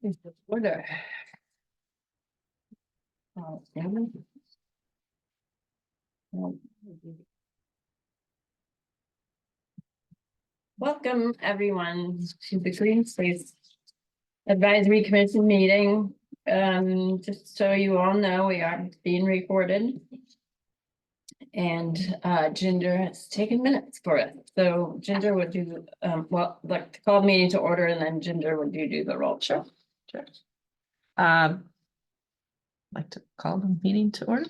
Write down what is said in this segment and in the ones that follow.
Is the order. Damn it. Welcome, everyone, to the Green Space Advisory Commission meeting. Just so you all know, we are being recorded. And Ginger has taken minutes for it. So Ginger would do, like to call the meeting to order, and then Ginger would do the roll call. Sure. Like to call the meeting to order.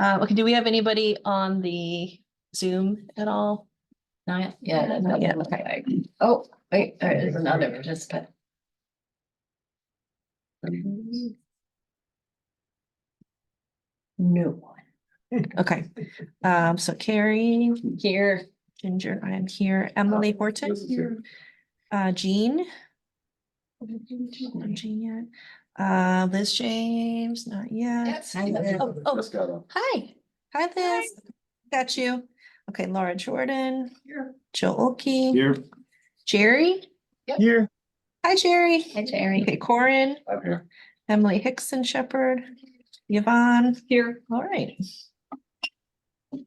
Okay, do we have anybody on the Zoom at all? Not yet. Not yet, okay. Oh, wait, there is another participant. No one. Okay, so Carrie, Here. Ginger, I am here, Emily Horton here, Jean. Not Jean yet. Liz James, not yet. Yes, hi, Liz. Oh, hi, Liz, got you. Okay, Laura Jordan. Here. Jill Olkey. Here. Jerry. Here. Hi, Jerry. Hi, Jerry. Okay, Corin. I'm here. Emily Hickson Shepherd. Yvonne. Here. All right.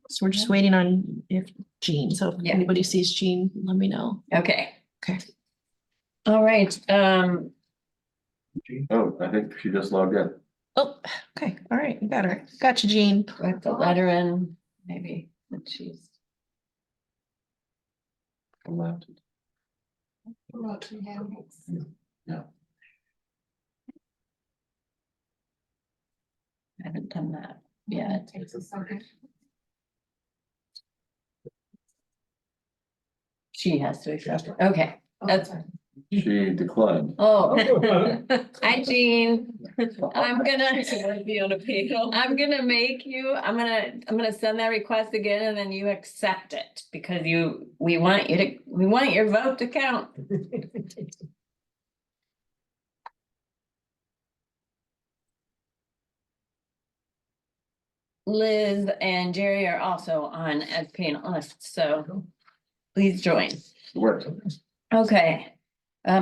So we're just waiting on if Jean, so if Yeah. anybody sees Jean, let me know. Okay. Okay. All right, Oh, I think she just logged in. Oh, okay, all right, you got her. Got you, Jean. I have to let her in, maybe, that she's. I'm left. Yeah. I haven't done that yet. She has to accept it. Okay, that's. She declined. Oh. Hi, Jean. I'm gonna make you, I'm gonna send that request again, and then you accept it, because we want your vote to count. Liz and Jerry are also on as panelists, so please join. It worked. Okay,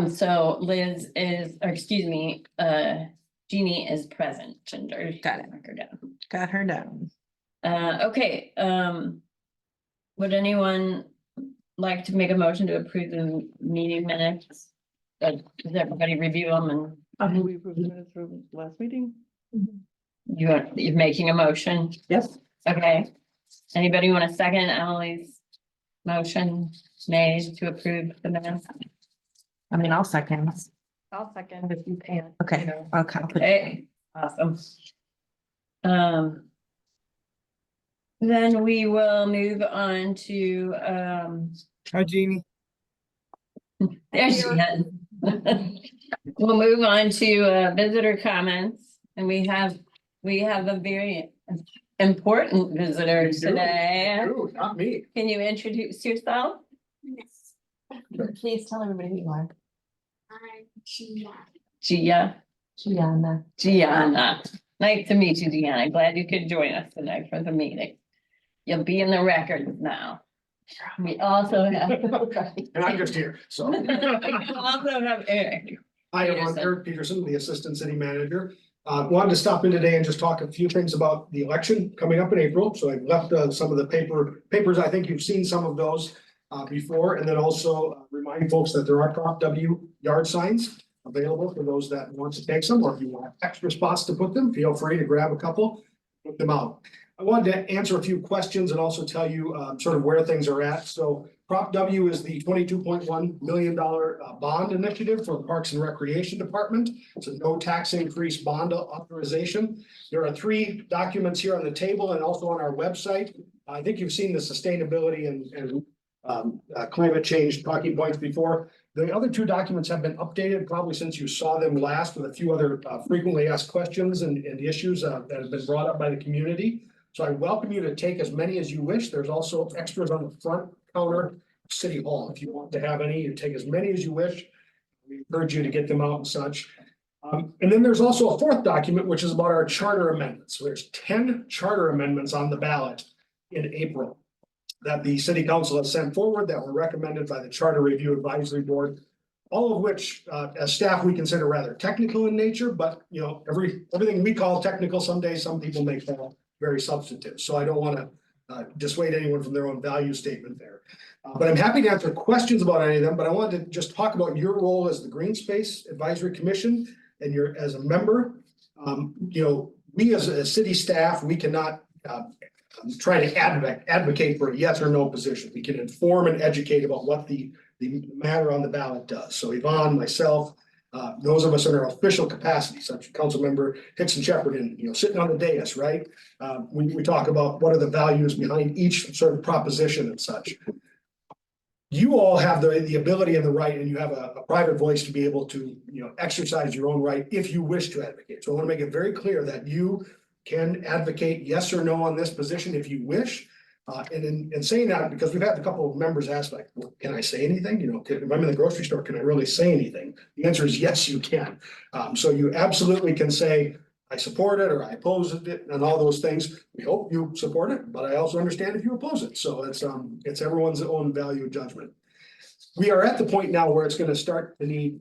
so Liz is, or excuse me, Jeannie is present. Ginger. Got it. Mark her down. Got her down. Okay, would anyone like to make a motion to approve the meeting minutes? Does everybody review them and We approved the minutes from last meeting. you're making a motion? Yes. Okay. Anybody want to second Emily's motion made to approve the minutes? I mean, I'll second. I'll second if you can. Okay, okay. Okay, awesome. Then we will move on to, Hi, Jeannie. there she is. We'll move on to visitor comments, and we have a very important visitor today. Not me. Can you introduce yourself? Yes, Please tell everybody who you are. I'm Gia. Gianna. Nice to meet you, Gianna. Glad you could join us tonight for the meeting. You'll be in the records now. We also have. And I'm just here, so. We also have Eric. Hi, everyone, Eric Peterson, the Assistant City Manager. Wanted to stop in today and just talk a few things about the election coming up in April. So I've left some of the papers. I think you've seen some of those before. And then also remind folks that there are Prop W yard signs available for those that want to take some, or if you want extra spots to put them, feel free to grab a couple, put them out. I wanted to answer a few questions and also tell you sort of where things are at. So Prop W is the $22.1 million bond initiative for the Parks and Recreation Department. It's a no tax increase bond authorization. There are 3 documents here on the table and also on our website. I think you've seen the sustainability and climate change talking points before. The other 2 documents have been updated probably since you saw them last, with a few other frequently asked questions and issues that have been brought up by the community. So I welcome you to take as many as you wish. There's also extras on the front counter, City Hall. If you want to have any, you take as many as you wish. We encourage you to get them out and such. And then there's also a 4th document, which is about our charter amendments. So there's 10 charter amendments on the ballot in April that the City Council has sent forward that were recommended by the Charter Review Advisory Board all of which, as staff, we consider rather technical in nature, but everything we call technical, some days, some people may call very substantive. So I don't want to dissuade anyone from their own value statement there. But I'm happy to answer questions about any of them, but I wanted to just talk about your role as the Green Space Advisory Commission and as a member. We as a city staff, we cannot try to advocate for a yes or no position. We can inform and educate about what the matter on the ballot does. So Yvonne, myself, those of us in our official capacity, such as Councilmember Hickson Shepherd, and sitting on the dais, right? We talk about what are the values behind each sort of proposition and such. You all have the ability and the right, and you have a private voice to be able to exercise your own right if you wish to advocate. So I want to make it very clear that you can advocate yes or no on this position if you wish. And in saying that, because we've had a couple of members ask, like, well, can I say anything? If I'm in the grocery store, can I really say anything? The answer is yes, you can. So you absolutely can say, I support it or I oppose it and all those things. We hope you support it, but I also understand if you oppose it. So it's everyone's own value judgment. We are at the point now where it's going to start to need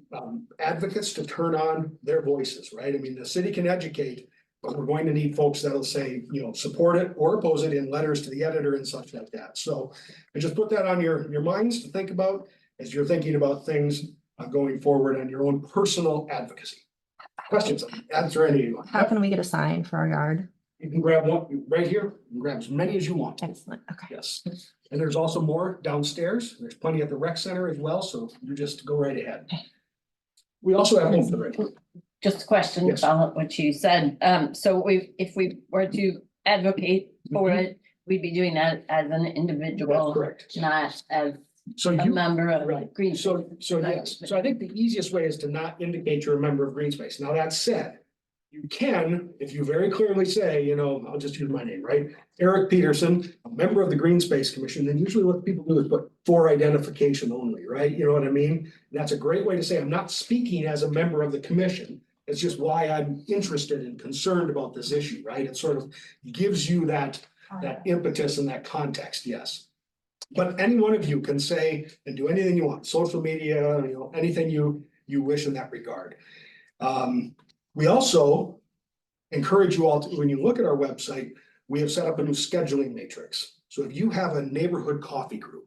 advocates to turn on their voices, right? I mean, the city can educate, but we're going to need folks that'll say, support it or oppose it in letters to the editor and such like that. So I just put that on your minds to think about as you're thinking about things going forward on your own personal advocacy. Questions? Answer any of you. How can we get a sign for our yard? You can grab one right here, you can grab as many as you want. Excellent, okay. Yes. And there's also more downstairs. There's plenty at the rec center as well, so you just go right ahead. We also have one for the right. Just a question Yes. about what you said. So if we were to advocate for it, we'd be doing that as an That's individual, correct. not as So a you. member of Right, Green. so yes, so I think the easiest way is to not indicate you're a member of Green Space. Now, that said, you can, if you very clearly say, I'll just use my name, right? Eric Peterson, a member of the Green Space Commission, then usually what people do is put for identification only, right? You know what I mean? And that's a great way to say, I'm not speaking as a member of the commission. It's just why I'm interested and concerned about this issue, right? It sort of gives you that impetus and that context, yes. But any one of you can say and do anything you want, social media, anything you wish in that regard. We also encourage you all to, when you look at our website, we have set up a new scheduling matrix. So if you have a neighborhood coffee group,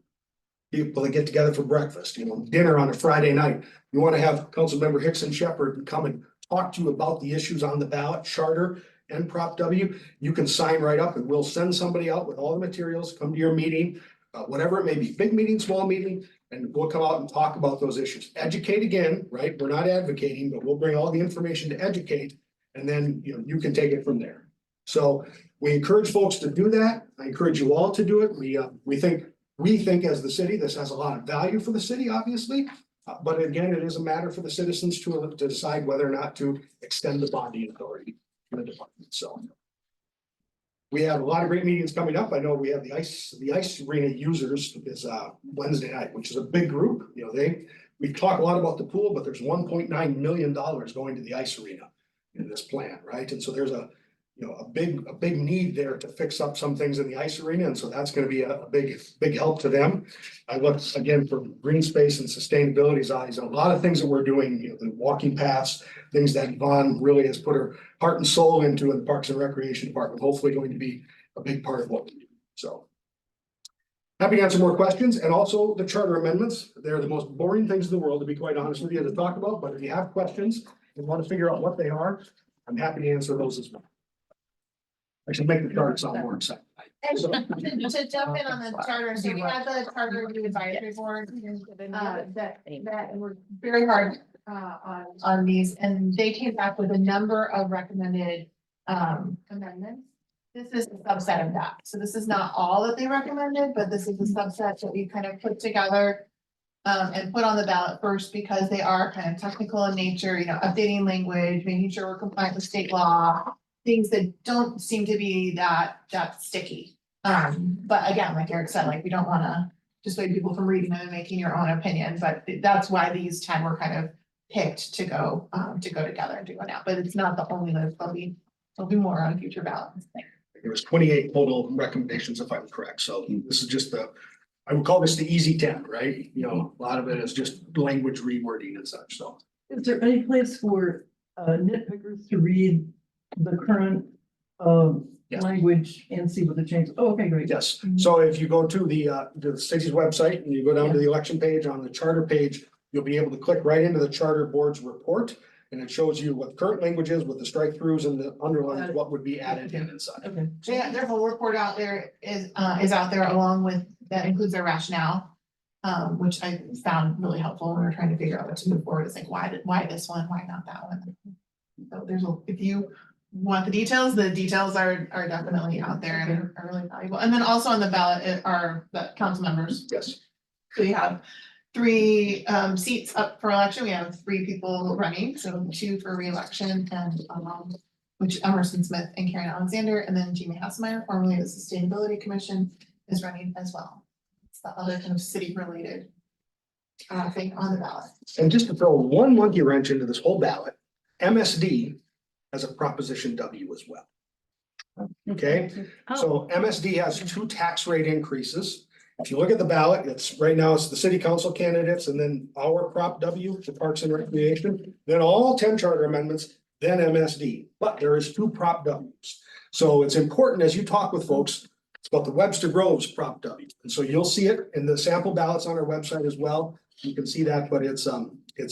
people that get together for breakfast, dinner on a Friday night, you want to have Councilmember Hickson Shepherd come and talk to you about the issues on the ballot, charter and Prop W, you can sign right up and we'll send somebody out with all the materials, come to your meeting. Whatever it may be, big meeting, small meeting, and we'll come out and talk about those issues. Educate again, right? We're not advocating, but we'll bring all the information to educate, and then you can take it from there. So we encourage folks to do that. I encourage you all to do it. We think as the city, this has a lot of value for the city, obviously. But again, it is a matter for the citizens to decide whether or not to extend the bonding authority to the department. So. We have a lot of great meetings coming up. I know we have the ice arena users is Wednesday night, which is a big group. We talk a lot about the pool, but there's $1.9 million going to the ice arena in this plan, right? And so there's a big need there to fix up some things in the ice arena, and so that's going to be a big help to them. I look again from Green Space and sustainability's eyes, a lot of things that we're doing, the walking paths, things that Yvonne really has put her heart and soul into in the Parks and Recreation Department, hopefully going to be a big part of what we do. So happy to answer more questions, and also the charter amendments. They're the most boring things in the world, to be quite honest with you, to talk about, but if you have questions and want to figure out what they are, I'm happy to answer those as well. I should make the charter sound more exciting. And So- to jump in on the charter, so we had the charter review advisory board, that were very hard, on these, and they came back with a number of recommended, amendments. This is a subset of that, so this is not all that they recommended, but this is a subset that we kind of put together. And put on the ballot first because they are kind of technical in nature, updating language, making sure we're compliant with state law. Things that don't seem to be that sticky. But again, like Eric said, we don't wanna dissuade people from reading them and making your own opinion, but that's why these 10 were kind of picked to go together and do it now, but it's not the only list, there'll be more on future ballots. There was 28 total recommendations, if I'm correct. So this is just the I would call this the easy 10, right? You know, a lot of it is just language rewording and such, so. Is there any place for nitpickers to read the current Yeah. language and see what the changes? Oh, okay, great. Yes, so if you go to the city's website and you go down to the election page, on the charter page, you'll be able to click right into the charter board's report. And it shows you what current language is with the strike throughs and the underlines, what would be added in and such. Okay. Yeah, their whole report out there is out there along with, that includes their rationale. Which I found really helpful when we were trying to figure out what to move forward. It's like, why this one, why not that one? So if you want the details are definitely out there and are really valuable. And then also on the ballot are the council members. Yes, So we have 3 seats up for election. We have 3 people running, so 2 for reelection and which Emerson Smith and Karen Alexander, and then Jamie Hasselmeyer, formerly the Sustainability Commission, is running as well. It's the other kind of city related thing on the ballot. and just to throw one monkey wrench into this whole ballot, MSD has a Proposition W as well. Okay, so MSD has 2 tax rate increases. If you look at the ballot, it's right now, it's the city council candidates and then our Prop W, the Parks and Recreation, then all 10 charter amendments, then MSD, but there is 2 Prop Ws. So it's important as you talk with folks, it's about the Webster Groves Prop W. And so you'll see it in the sample ballots on our website as well. You can see that, but it's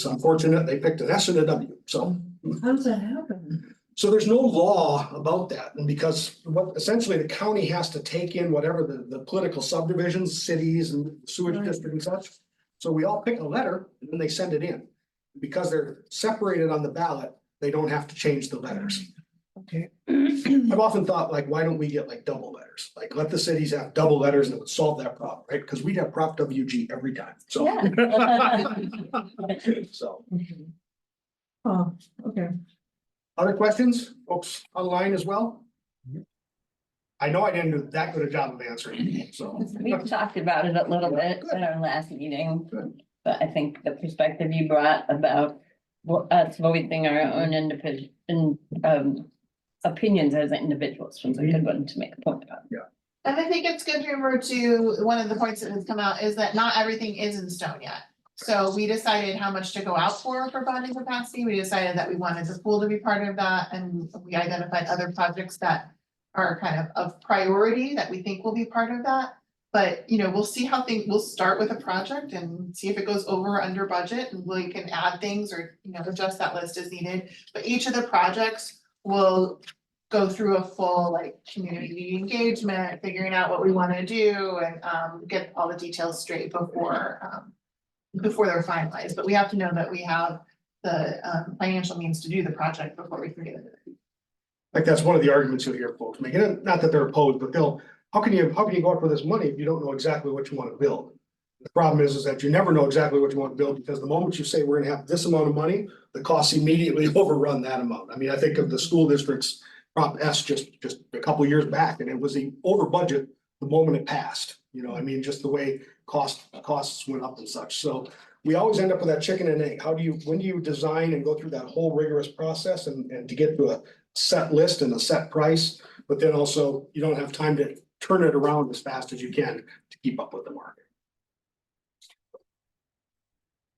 unfortunate they picked an S and a W, so. How does that happen? So there's no law about that, and because what essentially the county has to take in whatever the political subdivisions, cities and sewage Right. district and such. So we all pick a letter and then they send it in. Because they're separated on the ballot, they don't have to change the letters. Okay. I've often thought, like, why don't we get like double letters? Like, let the cities have double letters and it would solve that problem, right? Because we'd have Prop WG every time, so. So, Oh, okay. other questions, folks online as well? I know I didn't do that good a job of answering, so. We've talked about it a little bit at our last meeting, Good. but I think the perspective you brought about us voicing our own independent, opinions as individuals was a good one to make a point about. And I think it's good to remember too, one of the points that has come out is that not everything is in stone yet. So we decided how much to go out for bonding capacity. We decided that we wanted the pool to be part of that, and we identified other projects that are kind of priority that we think will be part of that. But, you know, we'll see how we'll start with a project and see if it goes over or under budget, and we can add things or, you know, adjust that list as needed. But each of the projects will go through a full like community engagement, figuring out what we want to do and get all the details straight before they're finalized. But we have to know that we have the financial means to do the project before we can get into it. Like, that's one of the arguments you'll hear folks making, and not that they're opposed, but how can you go up with this money if you don't know exactly what you want to build? The problem is that you never know exactly what you want to build, because the moment you say we're gonna have this amount of money, the costs immediately overrun that amount. I mean, I think of the school district's Prop S just a couple years back, and it was over budget the moment it passed. You know, I mean, just the way costs went up and such. So we always end up with that chicken and egg. When do you design and go through that whole rigorous process and to get to a set list and a set price? But then also you don't have time to turn it around as fast as you can to keep up with the market.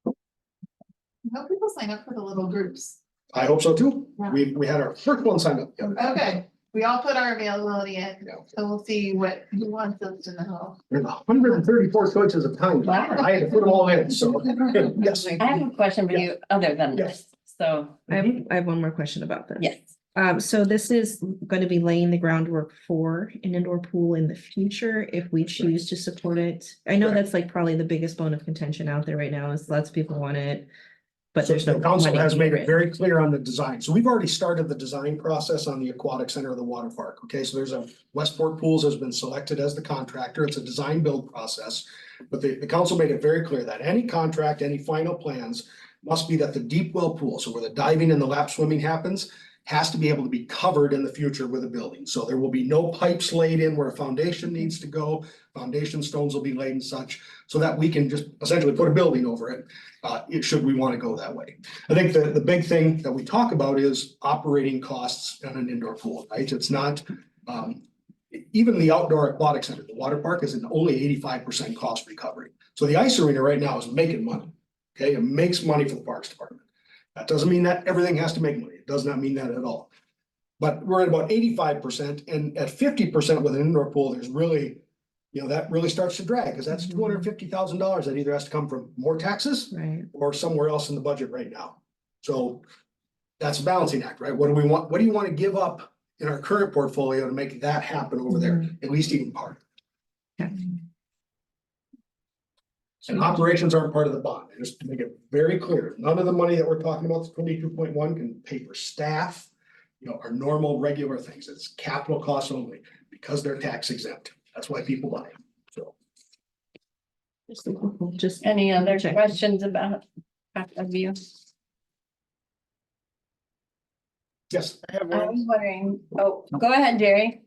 I hope people sign up for the little groups. I hope so too. Yeah. We had our first one signed up. the other day. Okay, we all put our availability in, Yeah. so we'll see who wants us to know. There's 134 choices of time. Wow. I had to put them all in, so, yes. I have a question for you other than Yes. this, so, I have one more question about this. yes. So this is going to be laying the groundwork for an indoor pool in the future if we choose to support it. I know Correct. that's like probably the biggest bone of contention out there right now is lots of people want it. But So there's no. the council money has made for it very clear on the design. So we've already started the design process on the aquatic center of the water park. Okay, so there's Westport Pools has been selected as the contractor. It's a design build process. But the council made it very clear that any contract, any final plans must be that the deep well pool, so where the diving and the lap swimming happens, has to be able to be covered in the future with a building. So there will be no pipes laid in where a foundation needs to go. Foundation stones will be laid and such, so that we can just essentially put a building over it, should we want to go that way. I think the big thing that we talk about is operating costs on an indoor pool, right? It's not, even the outdoor aquatic center, the water park is in only 85% cost recovery. So the ice arena right now is making money. Okay, it makes money for the Parks Department. That doesn't mean that everything has to make money. It does not mean that at all. But we're at about 85%, and at 50% with an indoor pool, there's really, that really starts to drag, because that's $250,000 that either has to come from more taxes Right. or somewhere else in the budget right now. So that's a balancing act, right? What do we want? What do you want to give up in our current portfolio to make that happen over there, at least even part? And operations aren't part of the bond. Just to make it very clear, none of the money that we're talking about, the 22.1, can pay for staff, our normal, regular things. It's capital costs only because they're tax exempt. That's why people buy them. So. Just Any other Check. questions about of you? Yes, I have I one. was wondering, go ahead, Jerry.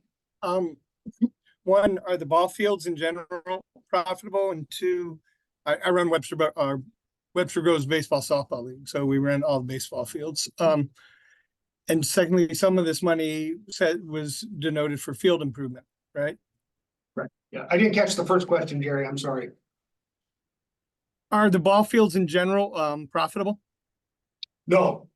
One, are the ball fields in general profitable? And two, I run Webster Groves Baseball Softball League, so we run all the baseball fields. And secondly, some of this money was denoted for field improvement, right? yeah, I didn't catch the first question, Jerry. I'm sorry. Are the ball fields in general profitable? No,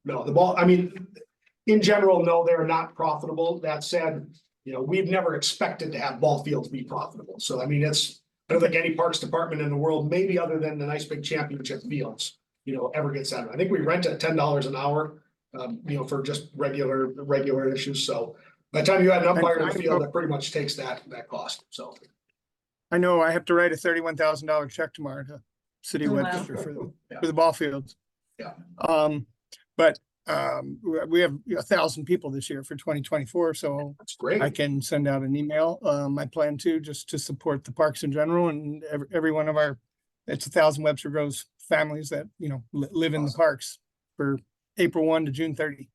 in general, no, they're not profitable. That said, we've never expected to have ball fields be profitable. So I don't think any parks department in the world, maybe other than the nice big championship fields, ever gets out of it. I think we rent at $10 an hour, for just regular issues. So by the time you add an umpire to the field, that pretty much takes that cost. So. I know I have to write a $31,000 check tomorrow to City of Oh, wow. Webster for the ball fields. Yeah. But we have 1,000 people this year for 2024, so That's great. I can send out an email. I plan to, just to support the parks in general, and every one of it's 1,000 Webster Groves families that, live in the parks for April 1 to June 30.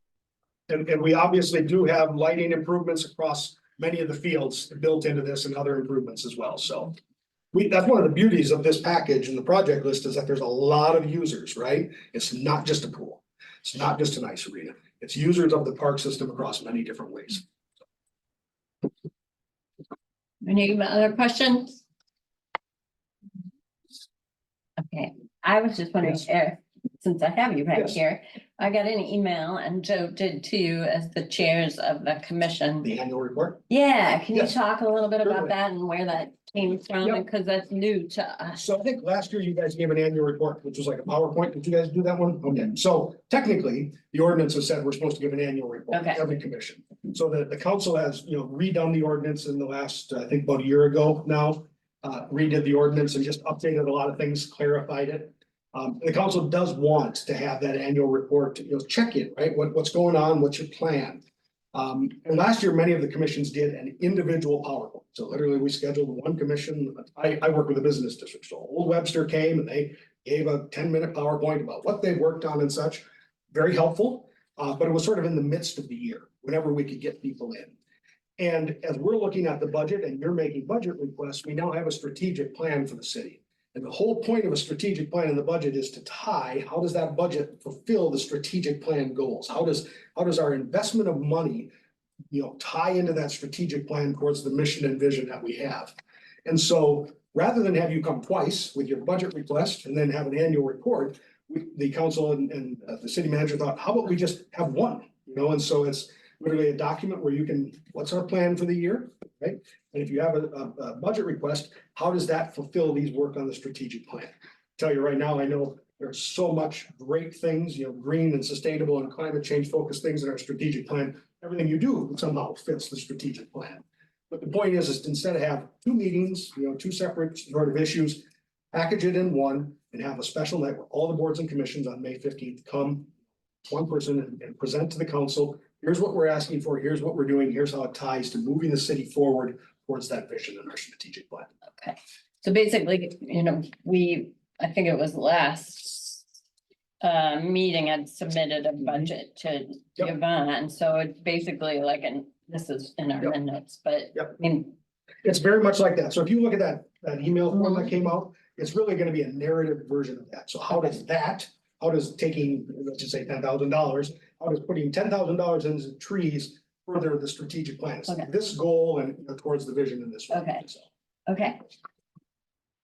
And we obviously do have lighting improvements across many of the fields built into this, and other improvements as well. So that's one of the beauties of this package and the project list, is that there's a lot of users, right? It's not just a pool. It's not just an ice arena. It's users of the park system across many different ways. Any other questions? Okay, I was just wondering if, since I have you right Yes. here, I got an email, and Joe did too, as the chairs of the commission. The annual report. Yeah, can you Yes, talk a little bit about certainly. that and where that came from? Yep. Because that's new to us. So I think last year you guys gave an annual report, which was like a PowerPoint. Did you guys do that one? Okay, so technically, the ordinance has said we're supposed to give an annual report to Okay. every commission. So the council has, redone the ordinance in the last, I think about a year ago now. Redid the ordinance and just updated a lot of things, clarified it. The council does want to have that annual report to, check in, right? What's going on? What's your plan? And last year, many of the commissions did an individual PowerPoint. So literally, we scheduled one commission. I work with a business district. So Old Webster came and they gave a 10-minute PowerPoint about what they worked on and such. Very helpful, but it was sort of in the midst of the year, whenever we could get people in. And as we're looking at the budget and you're making budget requests, we now have a strategic plan for the city. And the whole point of a strategic plan in the budget is to tie, how does that budget fulfill the strategic plan goals? How does our investment of money, tie into that strategic plan towards the mission and vision that we have? And so rather than have you come twice with your budget request and then have an annual report, the council and the city manager thought, how about we just have one, and so it's literally a document where you can, what's our plan for the year, right? And if you have a budget request, how does that fulfill these work on the strategic plan? Tell you right now, I know there's so much great things, green and sustainable and climate change focused things in our strategic plan. Everything you do somehow fits the strategic plan. But the point is instead of have two meetings, two separate sort of issues, package it in one and have a special night where all the boards and commissions on May 15th come, one person and present to the council. Here's what we're asking for. Here's what we're doing. Here's how it ties to moving the city forward towards that vision in our strategic plan. Okay, so basically, I think it was last meeting, I'd submitted a budget to Yep. Yvonne, so it's basically like, this is in our Yep. minutes, but Yep. I mean, It's very much like that. So if you look at that email form that came out, it's really going to be a narrative version of that. So how does taking, let's just say $10,000, how does putting $10,000 into trees further the strategic plan. It's Okay. this goal and towards the vision in this. way, Okay. so. Okay.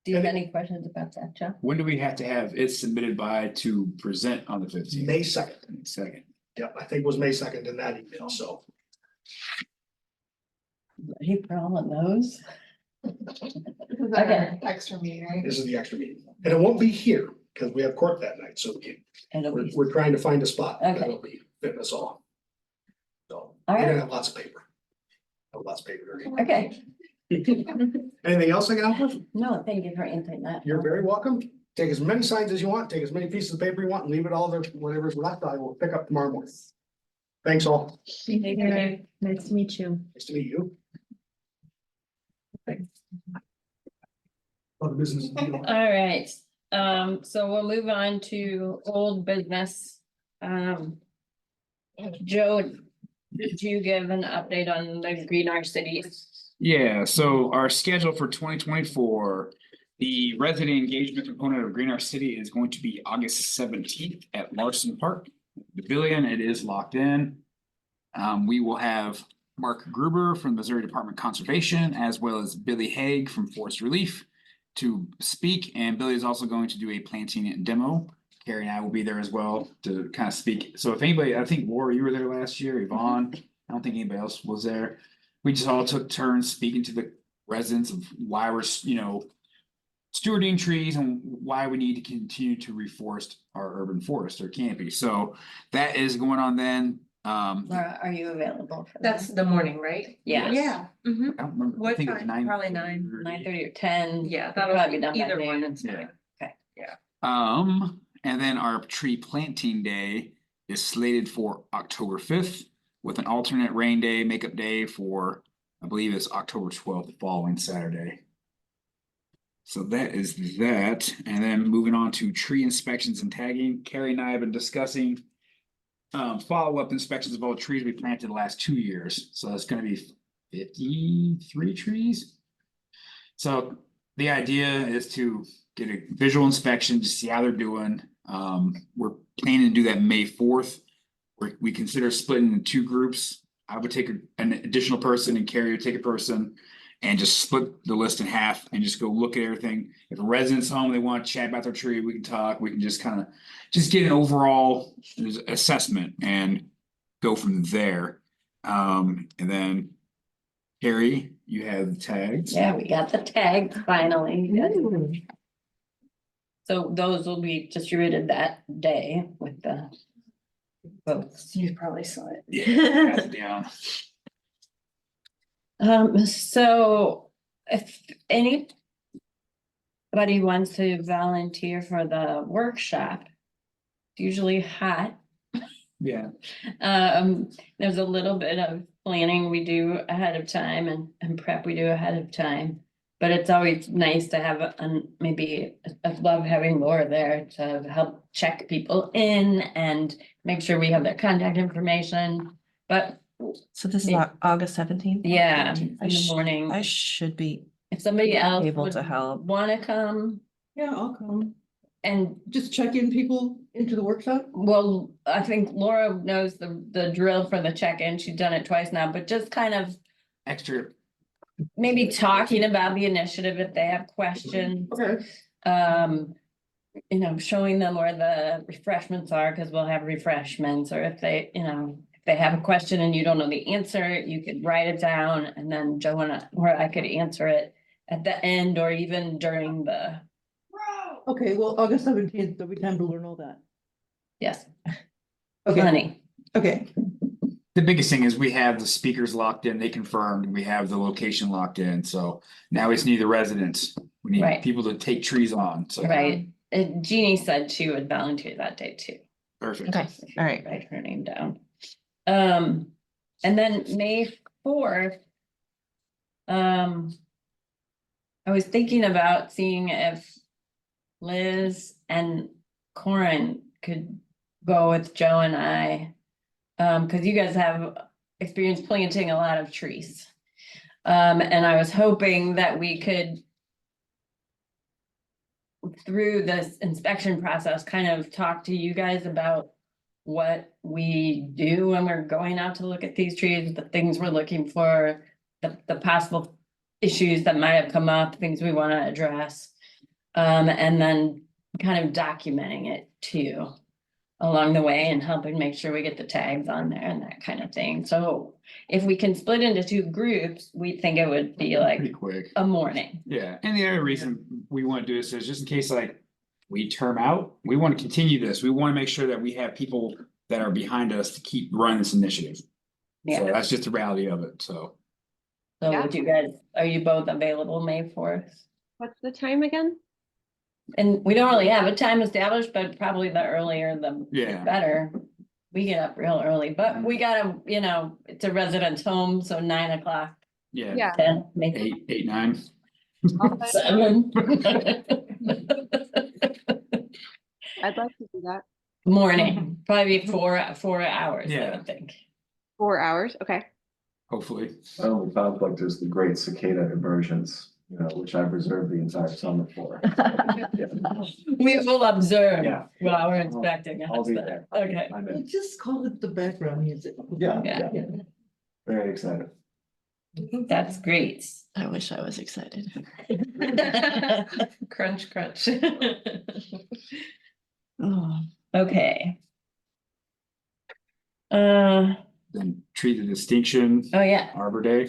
Do you have And- any questions about that, Joe? When do we have to have it submitted by to present on the fifteenth? May second, Second. yep, I think it was May second in that email, so. Ready for all of those? This is our Okay. extra meeting, right? This is the extra meeting, and it won't be here, because we have court that night, so It'll we're, be, we're trying to find a spot Okay. that'll be fitting us all. So, All we're right. gonna have lots of paper. Have lots of paper. okay. Anything else I can help with? No, thank you for answering that. You're very welcome. Take as many signs as you want, take as many pieces of paper you want, and leave it all there, whatever's left, I will pick up tomorrow morning. Thanks all. Thank you. Nice to meet you. Nice to meet you. Other business. All right, so we'll move on to old business. Joe, did you give an update on the Green Arch Cities? Yeah, so our schedule for 2024, the resident engagement component of Green Arch City is going to be August 17th at Larson Park. The Pavilion, it is locked in. We will have Mark Gruber from Missouri Department of Conservation, as well as Billy Haig from Forest Relief to speak, and Billy is also going to do a planting demo. Carrie and I will be there as well to kind of speak. So if anybody, I think Laura, you were there last year, Yvonne, I don't think anybody else was there. We just all took turns speaking to the residents of why we're, stewarding trees and why we need to continue to reforest our urban forest or canopy. So that is going on then. Laura, are you available for that? That's the morning, right? Yeah. Yeah. Mhm. I don't remember. I What think it was time? Probably 9. 9:30 or 10. Yeah, We'll that'll probably be done by either one, noon. it's fine. And then our tree planting day is slated for October 5th with an alternate rain day, makeup day for, I believe it's October 12th, the following Saturday. So that is that. And then moving on to tree inspections and tagging. Carrie and I have been discussing follow-up inspections of all the trees we planted the last 2 years. So that's gonna be 53 trees. So the idea is to get a visual inspection to see how they're doing. We're planning to do that May 4th. We consider splitting in 2 groups. I would take an additional person and Carrie would take a person and just split the list in half and just go look at everything. If a resident's home, they want to chat about their tree, we can talk, we can just kind of just get an overall assessment and go from there. And then Carrie, you have the tags. Yeah, we got the tag finally. So those will be distributed that day with the votes. You probably saw it. Yeah, pass it down. So if anybody wants to volunteer for the workshop, it's usually hot. Yeah. There's a little bit of planning we do ahead of time and prep we do ahead of time. But it's always nice to have I love having Laura there to help check people in and make sure we have their contact information. But So this is August 17th? yeah, in I the morning, I should be if somebody else able would to help. wanna come Yeah, I'll come. and Just check in people into the workshop. well, I think Laura knows the drill for the check-in. She's done it twice now, but just kind of Extra. maybe talking about the initiative if they have questions. Okay. Showing them where the refreshments are, because we'll have refreshments, or if they, if they have a question and you don't know the answer, you could write it down and then Joanna, or I could answer it at the end or even during the, Okay, well, August 17th, there'll be time to learn all that. yes, Okay, plenty. okay. The biggest thing is we have the speakers locked in, they confirmed, we have the location locked in, so now we just need the residents. We need Right. people to take trees on, so. Right, Jeannie said she would volunteer that day too. Perfect. Okay, all right. Write her name down. And then May 4th. I was thinking about seeing if Liz and Corin could go with Joe and I. Cause you guys have experience planting a lot of trees. And I was hoping that we could, through this inspection process, kind of talk to you guys about what we do when we're going out to look at these trees, the things we're looking for, the possible issues that might have come up, things we want to address. And then kind of documenting it too along the way and helping make sure we get the tags on there and that kind of thing. So if we can split into 2 groups, we think it would be Pretty like quick. a morning. Yeah, and the other reason we want to do this is just in case like we term out, we want to continue this. We want to make sure that we have people that are behind us to keep running this initiative. So Yeah, that's just the reality of it, so. so Yeah. would you guys, are you both available May 4th? What's the time again? And we don't really have a time established, but probably the earlier the Yeah. better. We get up real early, but we gotta, you know, it's a residence home, so 9 o'clock, Yeah, Yeah. 10, maybe 8, 9. 7. I'd like to do that. Morning, probably 4 hours, I Yeah. would think. 4 hours, okay. Hopefully. My only conflict is the great cicada inversions, you know, which I've reserved the entire summer for. We will observe Yeah. while we're inspecting. I'll be there. Okay, I'm Well, in. just call it the background music. Yeah, Yeah. yeah, very excited. that's great. I wish I was excited. Crunch, crunch. Oh, Okay. Then treat the distinction, Oh, yeah. Arbor Day.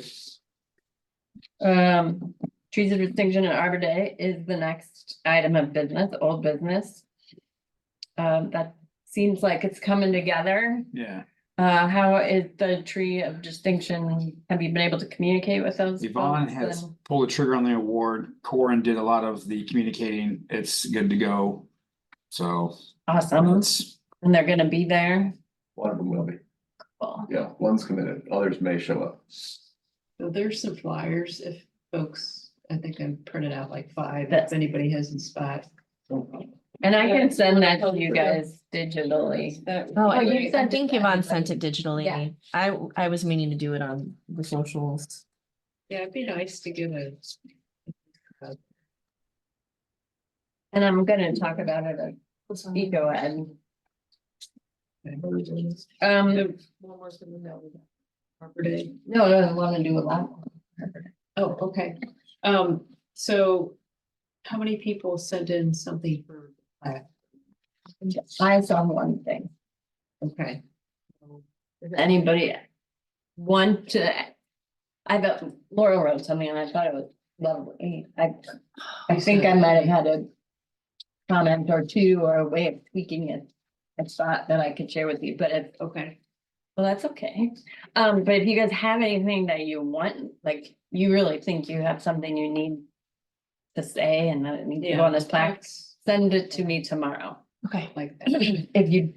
Trees of Distinction and Arbor Day is the next item of business, old business. That seems like it's coming together. Yeah. How is the tree of distinction? Have you been able to communicate with those? Yvonne folks has and- pulled the trigger on the award. Corin did a lot of the communicating. It's good to go. So Awesome, it's, and they're gonna be there. One of them will be, Cool. yeah, one's committed, others may show up. So there's some flyers if folks, I think I printed out like 5, That's- if anybody has a spot. And I can send that to you guys digitally. Oh, you I sent think it to Yvonne sent it Yeah. digitally. I was meaning to do it on the socials. Yeah, it'd be nice to get a. And I'm gonna talk about it at Eco Ed. Arbor Day. No, I wanna do a lot. Oh, okay. So how many people sent in something for? I saw one thing. Okay. Anybody want to? I bet Laurel wrote something and I thought it was lovely. I think I might have had a comment or two or a way of tweaking it. I thought that I could share with you, but if, Okay. well, that's okay. But if you guys have anything that you want, like, you really think you have something you need to say and that it needs to go on this plaque, send it to me tomorrow. Okay. Like that. If you,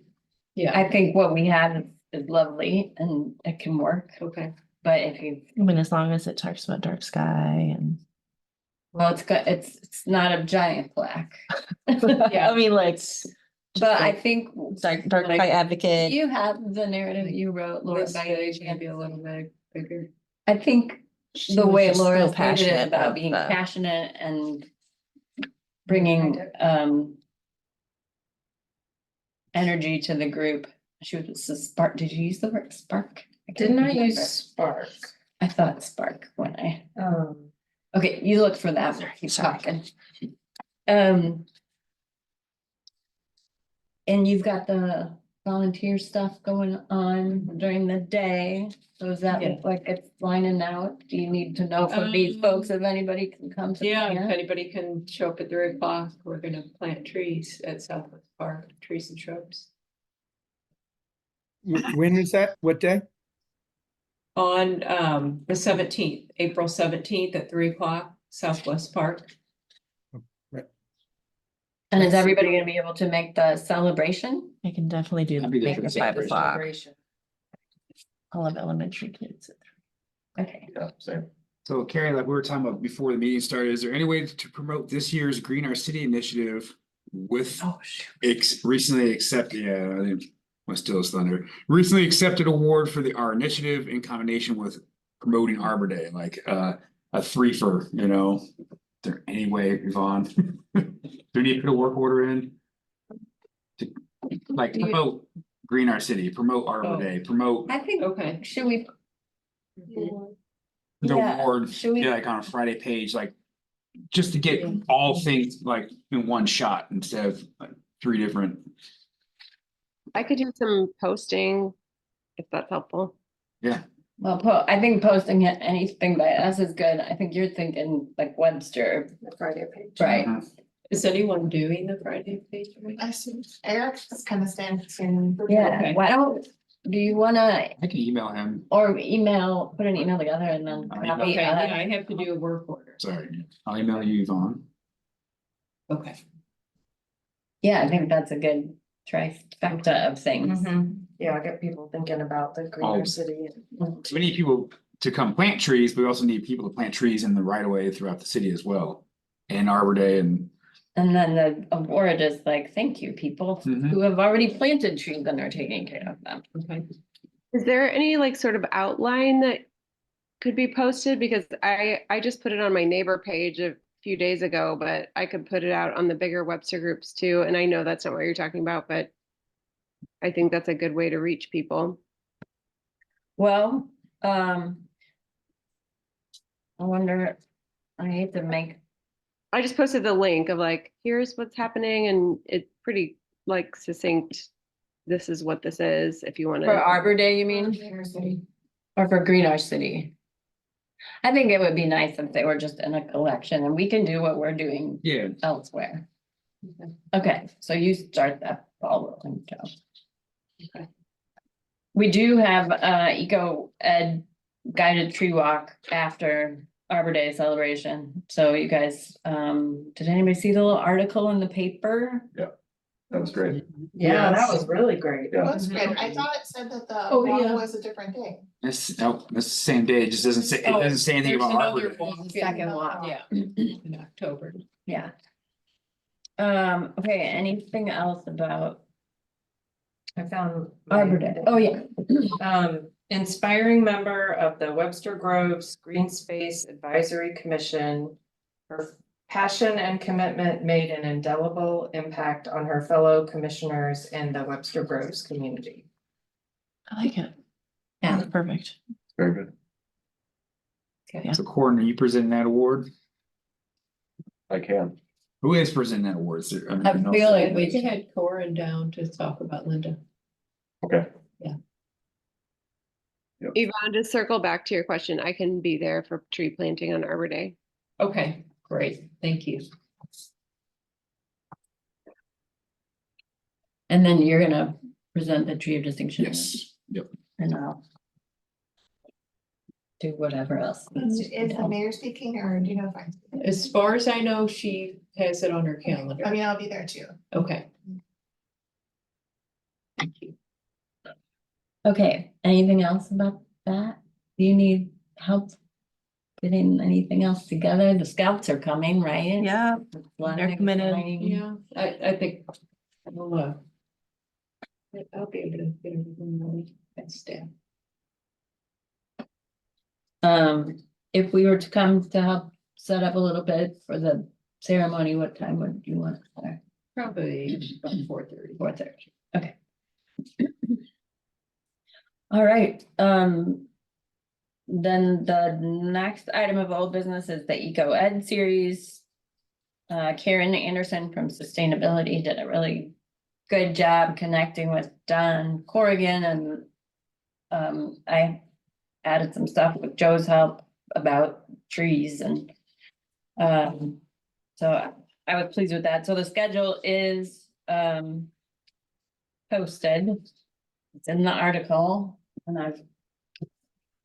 Yeah, I think what we have is lovely and it can work, okay. but if you, I mean, as long as it talks about dark sky and. well, it's not a giant plaque. I mean, like. But I think Dark sky advocate. you have the narrative you wrote, Laura. This page can be a little bit bigger. I think She the was way just so Laura stated it passionate about being the- passionate and bringing energy to the group. She was a spark. Did you use the word spark? can't remember. spark? I thought spark when I, okay, you look for that. Keep Sorry. talking. And you've got the volunteer stuff going on during the day. So does that look like it's lining out? Do you need to know from these folks if anybody can come to? Yeah, if plant? anybody can show up at 3 o'clock, we're gonna plant trees at Southwest Park, trees and shrubs. When is that? What day? On the 17th, April 17th at 3 o'clock, Southwest Park. And is everybody gonna be able to make the celebration? I can definitely do I'll be there make for it the 5 o'clock. Celebration. I'll have elementary kids. Okay. Yeah, same. so Carrie, like we were talking about before the meeting started, is there any way to promote this year's Green Our City initiative with Oh, shoot. recently accepted, yeah, I didn't want to steal his thunder. Recently accepted award for our initiative in combination with promoting Arbor Day, like a threefer, you know? Is there any way, Yvonne? Do we need to put a work order in? To like promote Green Our City, promote Arbor Oh. Day, promote I think, Okay. should we? the Yeah, award, should we- like on a Friday page, like. Just to get Yeah. all things like in one shot instead of like 3 different, I could do some posting if that's helpful. yeah. Well, I think posting anything by us is good. I think you're thinking like Webster, The Friday page. right? Mhm. Is anyone doing the Friday page? I see Eric's kind of standing. Yeah, Okay. why don't, do you wanna, I can email him, or put an email together and then I'll copy Okay, yeah, us? I have to do a work order. sorry, I'll email you, Yvonne. Okay. Yeah, I think that's a good trifecta of things. Yeah, I'll get people thinking about the Oh. greener city. We need people to come plant trees, but we also need people to plant trees in the right of way throughout the city as well. And Arbor Day and, And then the award is like, thank you, people Mhm. who have already planted trees and are taking care of them. Okay. Is there any like sort of outline that could be posted? Because I just put it on my neighbor page a few days ago, but I could put it out on the bigger Webster groups too. And I know that's not what you're talking about, but I think that's a good way to reach people. Well, I wonder, I hate to make, I just posted the link of like, here's what's happening, and it's pretty like succinct. This is what this is, if you want for to. Arbor Day, you mean? Or for Green Our City? I think it would be nice if they were just in a collection and we can do what we're doing yeah, elsewhere. Okay, so you start that ball rolling, Joe. Okay. We do have eco ed guided tree walk after Arbor Day celebration. So you guys, did anybody see the little article in the paper? That was great. Yeah, that was really great. Yeah. That's great. I thought it said that the Oh, walk yeah. was a different day. that's, no, that's the same day, it just doesn't say, it doesn't say anything about Arbor Day. Second walk. Yeah, in October. Yeah. Okay, anything else about I found. Arbor Day? Oh, yeah. Inspiring member of the Webster Groves Green Space Advisory Commission. Her passion and commitment made an indelible impact on her fellow commissioners and the Webster Groves community. I like it. Yeah. That's perfect. Very good. So Corin, are you presenting that award? I can. Who is presenting that award? Is there- I don't know. feel I like think we we had Corin down to talk about Linda. Okay. Yvonne, just circle back to your question. I can be there for tree planting on Arbor Day. Okay, great, thank you. And then you're gonna present the tree of distinction. Yes, yep. And I'll do whatever else. Is the mayor speaking or do you know if I'm? speaking? As far as I know, she has it on her I calendar. mean, I'll be there too. Okay. Thank you. Okay, anything else about that? Do you need help getting anything else together? The scouts are coming, right? Yeah, One they're committed. exciting- Yeah, I think I'll be able to get everything ready and staff. If we were to come to help set up a little bit for the ceremony, what time would you want? Probably about 4:30. 4:30, okay. All right, then the next item of old business is the Eco Ed series. Karen Anderson from Sustainability did a really good job connecting with Don Corrigan and I added some stuff with Joe's help about trees and so I was pleased with that. So the schedule is posted. It's in the article and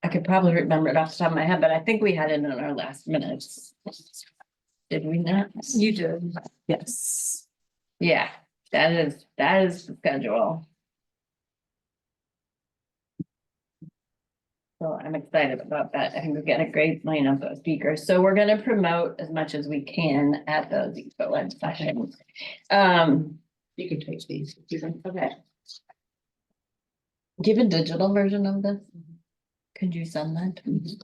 I could probably remember it off the top of my head, but I think we had it in our last minutes. Did we not? you did. Yes. Yeah, that is the schedule. So I'm excited about that. I think we've got a great lineup of speakers. So we're gonna promote as much as we can at those Eco Ed sessions. You can take these. Okay. Do you have a digital version of this? Could you send that to me?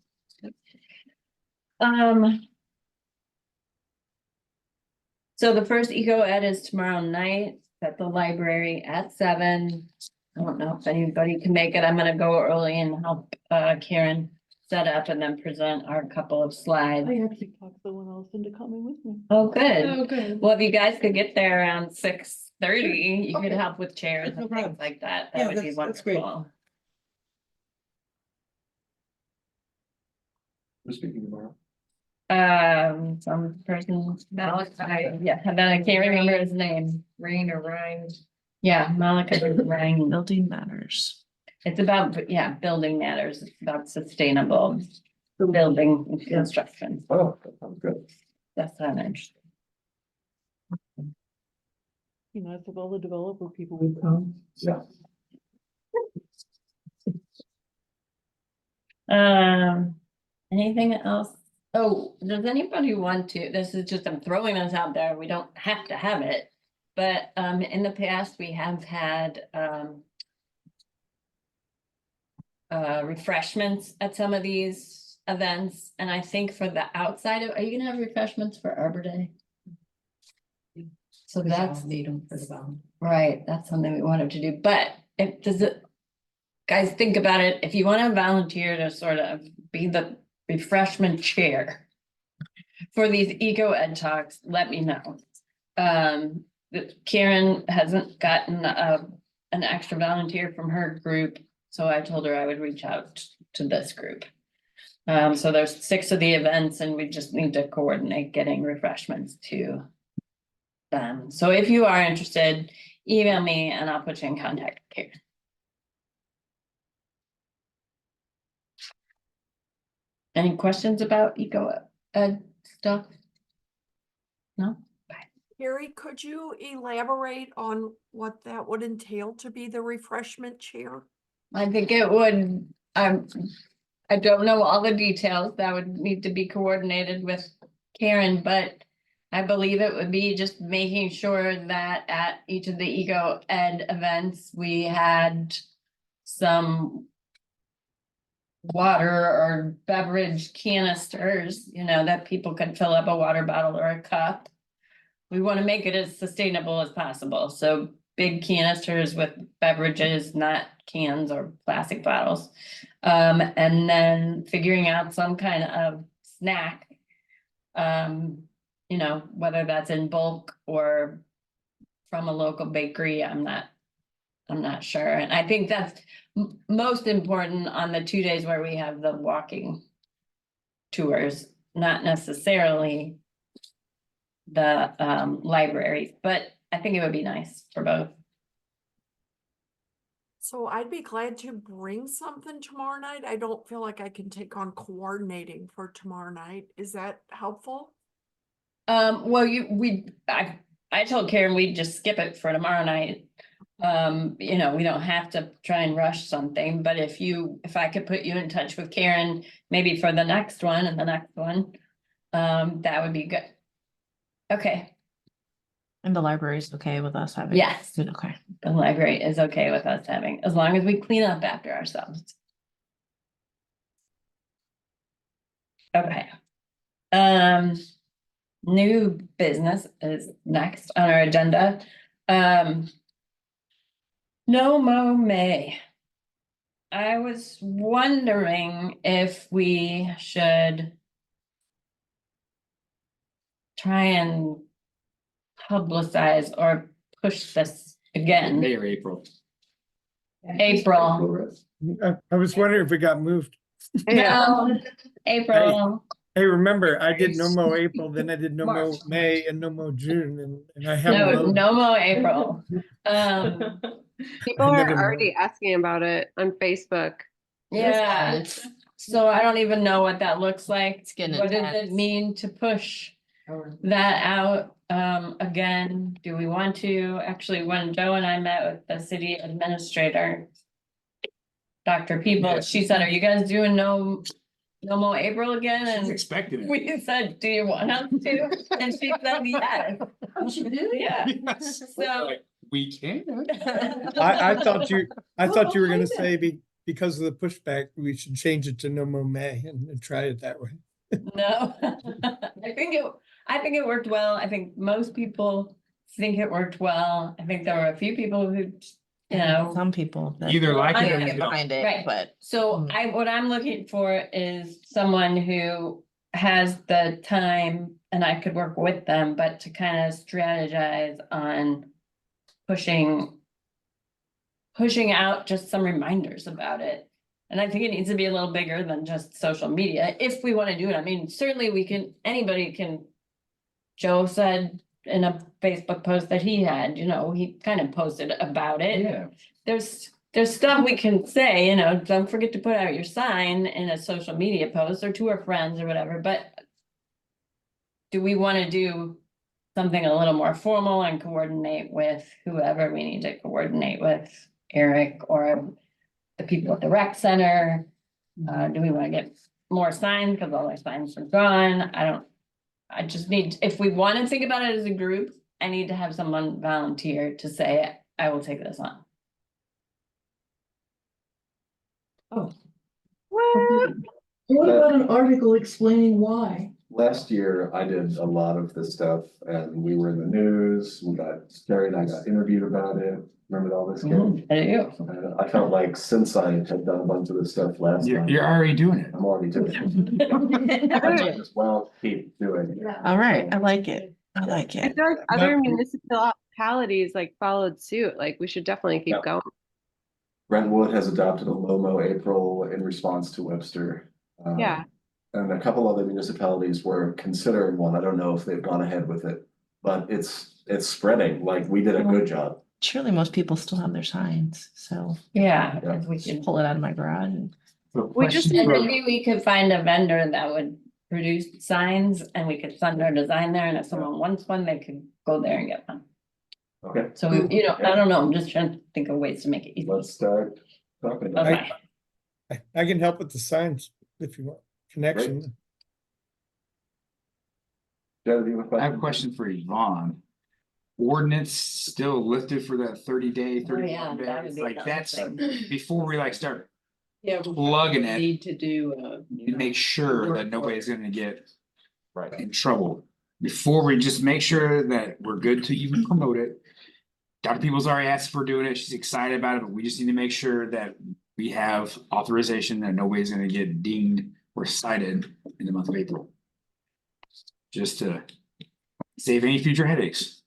So the first Eco Ed is tomorrow night at the library at 7. I don't know if anybody can make it. I'm gonna go early and help Karen set up and then present our couple of slides. actually talked someone else into coming with me. Oh, good. good. Well, if you guys could get there around 6:30, you could Okay. help with chairs No and problem. things like that. Yeah, That would be that's great. wonderful. We're speaking tomorrow. Some person, Malachi, yeah, and then I can't remember his name. Rain or Ryan. Yeah, Malachi Rang. Building matters. It's about, yeah, building matters. It's about sustainable building and construction. Oh, that sounds good. That's what I'm interested. You know, if all the developer people would come. Yeah. Anything else? Oh, does anybody want to, this is just, I'm throwing this out there, we don't have to have it. But in the past, we have had refreshments at some of these events, and I think for the outside of, are you gonna have refreshments for Arbor Day? So that's, Need them for the bond. right, that's something we wanted to do, but if, does it? Guys, think about it, if you wanna volunteer to sort of be the refreshment chair for these eco ed talks, let me know. Karen hasn't gotten an extra volunteer from her group, so I told her I would reach out to this group. So there's 6 of the events and we just need to coordinate getting refreshments to them. So if you are interested, email me and I'll put you in contact with Karen. Any questions about eco ed stuff? No? Gary, could you elaborate on what that would entail to be the refreshment chair? I think it would, I don't know all the details, that would need to be coordinated with Karen, but I believe it would be just making sure that at each of the eco ed events, we had some water or beverage canisters, you know, that people could fill up a water bottle or a cup. We want to make it as sustainable as possible, so big canisters with beverages, not cans or plastic bottles. And then figuring out some kind of snack. You know, whether that's in bulk or from a local bakery, I'm not sure, and I think that's most important on the 2 days where we have the walking tours, not necessarily the libraries, but I think it would be nice for both. So I'd be glad to bring something tomorrow night. I don't feel like I can take on coordinating for tomorrow night. Is that helpful? Well, I told Karen we'd just skip it for tomorrow night. You know, we don't have to try and rush something, but if I could put you in touch with Karen, maybe for the next one and the next one, that would be good. Okay, And the library is okay with us having? yes, Okay. the library is okay with us having, as long as we clean up after ourselves. Okay. New business is next on our agenda. No Mow May. I was wondering if we should try and publicize or push this again. May or April. April. I was wondering if it got moved. No, April. Hey, remember, I did no mo April, then I did no mo May and no mo June, and I haven't. No, mowed. no more April. People I are never know. already asking about it on Facebook. Yeah, so I don't even know what that looks like. It's getting What does it intense. mean to push that out? Again, do we want to, actually, when Joe and I met with the city administrator, Dr. People, she said, are you guys doing no more April again? She's And expecting it. we said, do you want us to? And she said, yes. Yeah. Yes. So- Like, we can. I thought you were gonna say because of the pushback, we should change it to no mo May and try it that way. No, I think it worked well. I think most people think it worked well. I think there were a few people who you know. Some people. that Either like it or can't you get don't. behind it, Right. but. So what I'm looking for is someone who has the time and I could work with them, but to kind of strategize on pushing out just some reminders about it. And I think it needs to be a little bigger than just social media, if we want to do it. I mean, certainly anybody can. Joe said in a Facebook post that he had, he kind of posted about it. Yeah. There's stuff we can say, don't forget to put out your sign in a social media post or to our friends or whatever, but do we want to do something a little more formal and coordinate with whoever we need to coordinate with, Eric or the people at the rec center? Do we want to get more signs because all our signs are gone? I just need, if we want to think about it as a group, I need to have someone volunteer to say, I will take this on. Oh, What? What about an article explaining why? Last year, I did a lot of this stuff and we were in the news, Carrie and I got interviewed about it. Remember all this, Carrie? I do. And I felt like since I had done a bunch of this stuff last time. You're already doing it. I'm already doing it. I just, well, keep doing it. All right, I like it. I like I it. feel like other municipalities like followed suit, like we should definitely keep Yeah. going. Brentwood has adopted a LOMO April in response to Webster. Yeah. And a couple other municipalities were considering one. I don't know if they've gone ahead with it, but it's spreading, like we did a good job. Surely most people still have their signs, so Yeah, Yeah. if we just can. pull it out of my garage and. We just And maybe we could find a vendor that would produce signs and we could send our design there, and if someone wants one, they could go there and get one. Okay, So, I don't know, I'm just trying to think of ways to make it easy. let's start talking about it. Okay, I can help with the signs if you want, connection. Joe, do you have a I have a question? question for Yvonne. Ordinance still lifted for that 30-day, Oh, yeah, 31 that would days, be like another that's, thing. before we like start Yeah. we plugging it, Need to do, you make sure that nobody's gonna get Right. in trouble. Before we just make sure that we're good to even promote it. Dr. Peoples already asked for doing it, she's excited about it, but we just need to make sure that we have authorization that nobody's gonna get dinged or cited in the month of April. Just to save any future headaches.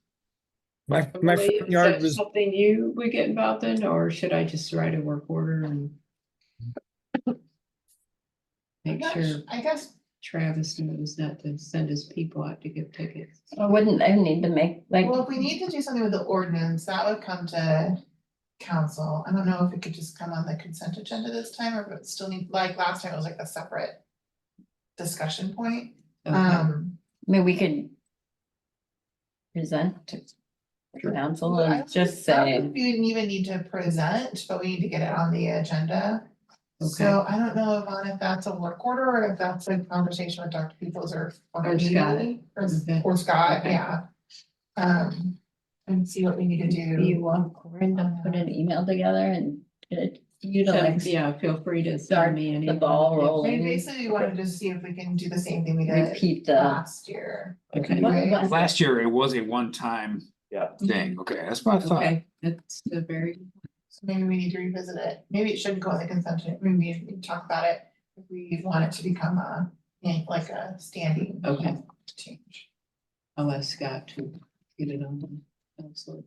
My Emily, front is yard that was, something you would get involved in, or should I just write a work order and make sure I guess, Travis knows not to send his people out to give tickets? wouldn't they need to make, like, well, if we need to do something with the ordinance, that would come to council. I don't know if it could just come on the consent agenda this time, or if it still need, like last time, it was like a separate discussion point. Okay. maybe we could present to council I and just don't say, think we didn't even need to present, but we need to get it on the agenda. Okay. So I don't know, Yvonne, if that's a work order or if that's a conversation with Dr. Peoples or. Or Scott. me, Okay. Or Scott, Okay. yeah. And see what we need to do. do you want Corinne to put an email together and get it, you to like Yeah, feel free to start send me any. the ball I mean, rolling, basically, we wanted to see if we can do the same thing we did repeat the. last year. Okay. Right? Last year, it was a one-time Yeah. thing, okay, that's what I thought. Okay, that's a very, So maybe we need to revisit it. Maybe it shouldn't go on the consent, maybe we need to talk about it if we want it to become like a standing. Okay. Change. I'll ask Scott to get it on the council.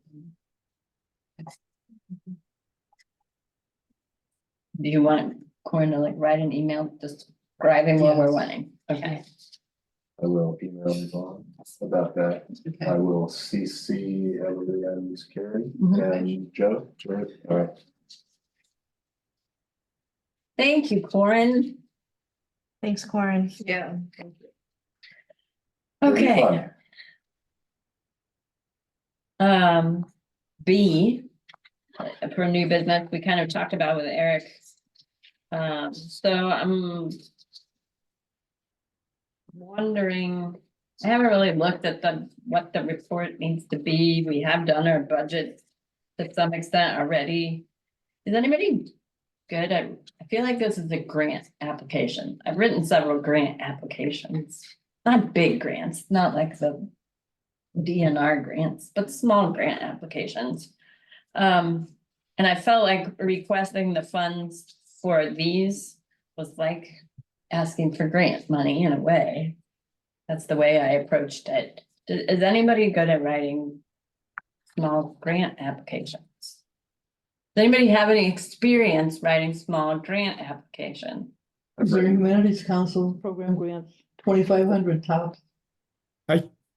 Do you want Corinne to like write an email describing what we're wanting? Okay. I will email Yvonne about that. I Okay, will CC Emily and Carrie Mhm. and Joe. All right. Thank you, Corinne. Thanks, Corin. yeah. Very Okay. fun. B, for new business, we kind of talked about with Eric. So I'm wondering, I haven't really looked at what the report needs to be. We have done our budget to some extent already. Is anybody good? I feel like this is a grant application. I've written several grant applications, not big grants, not like the DNR grants, but small grant applications. And I felt like requesting the funds for these was like asking for grant money in a way. That's the way I approached it. Is anybody good at writing small grant applications? Does anybody have any experience writing small grant application? For Humanities Council program grants, 2,500 tops.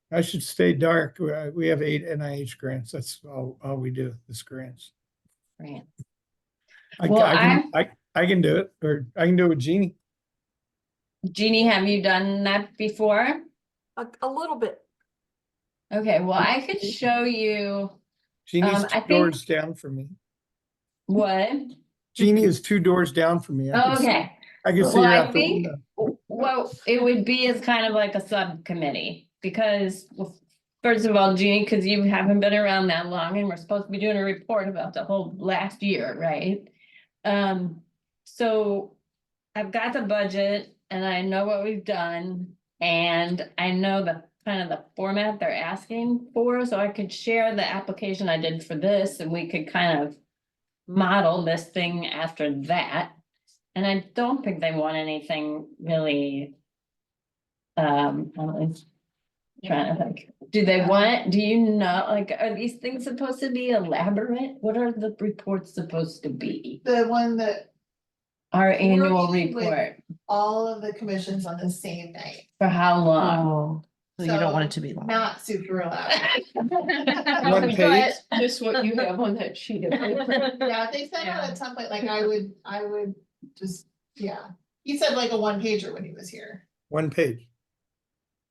I should stay dark. We have 8 NIH grants. That's all we do is grants. Grant. I Well, I can do it, or I can do it with Jeannie. Jeannie, have you done that before? A little bit. Okay, well, I could show you Jeannie's I 2 think- doors down from me. what. Jeannie is 2 doors down from me. I can see- Okay, I can see well, her I out the think, window. well, it would be as kind of like a subcommittee, because well, first of all, Jeannie, because you haven't been around that long, and we're supposed to be doing a report about the whole last year, right? So I've got the budget and I know what we've done, and I know the kind of the format they're asking for, so I could share the application I did for this, and we could kind of model this thing after that. And I don't think they want anything really. I'm trying to think, do you know, like, are these things supposed to be elaborate? What are the reports supposed to be? The one that Our annual meeting with- report, all of the commissions on the same night, for how long? Oh, so you don't want it to be long. not super loud. One page? Just what you have on that sheet of paper. Yeah, if they sent out a template, like I would just, yeah. He said like a one pager when he was here, 1 page.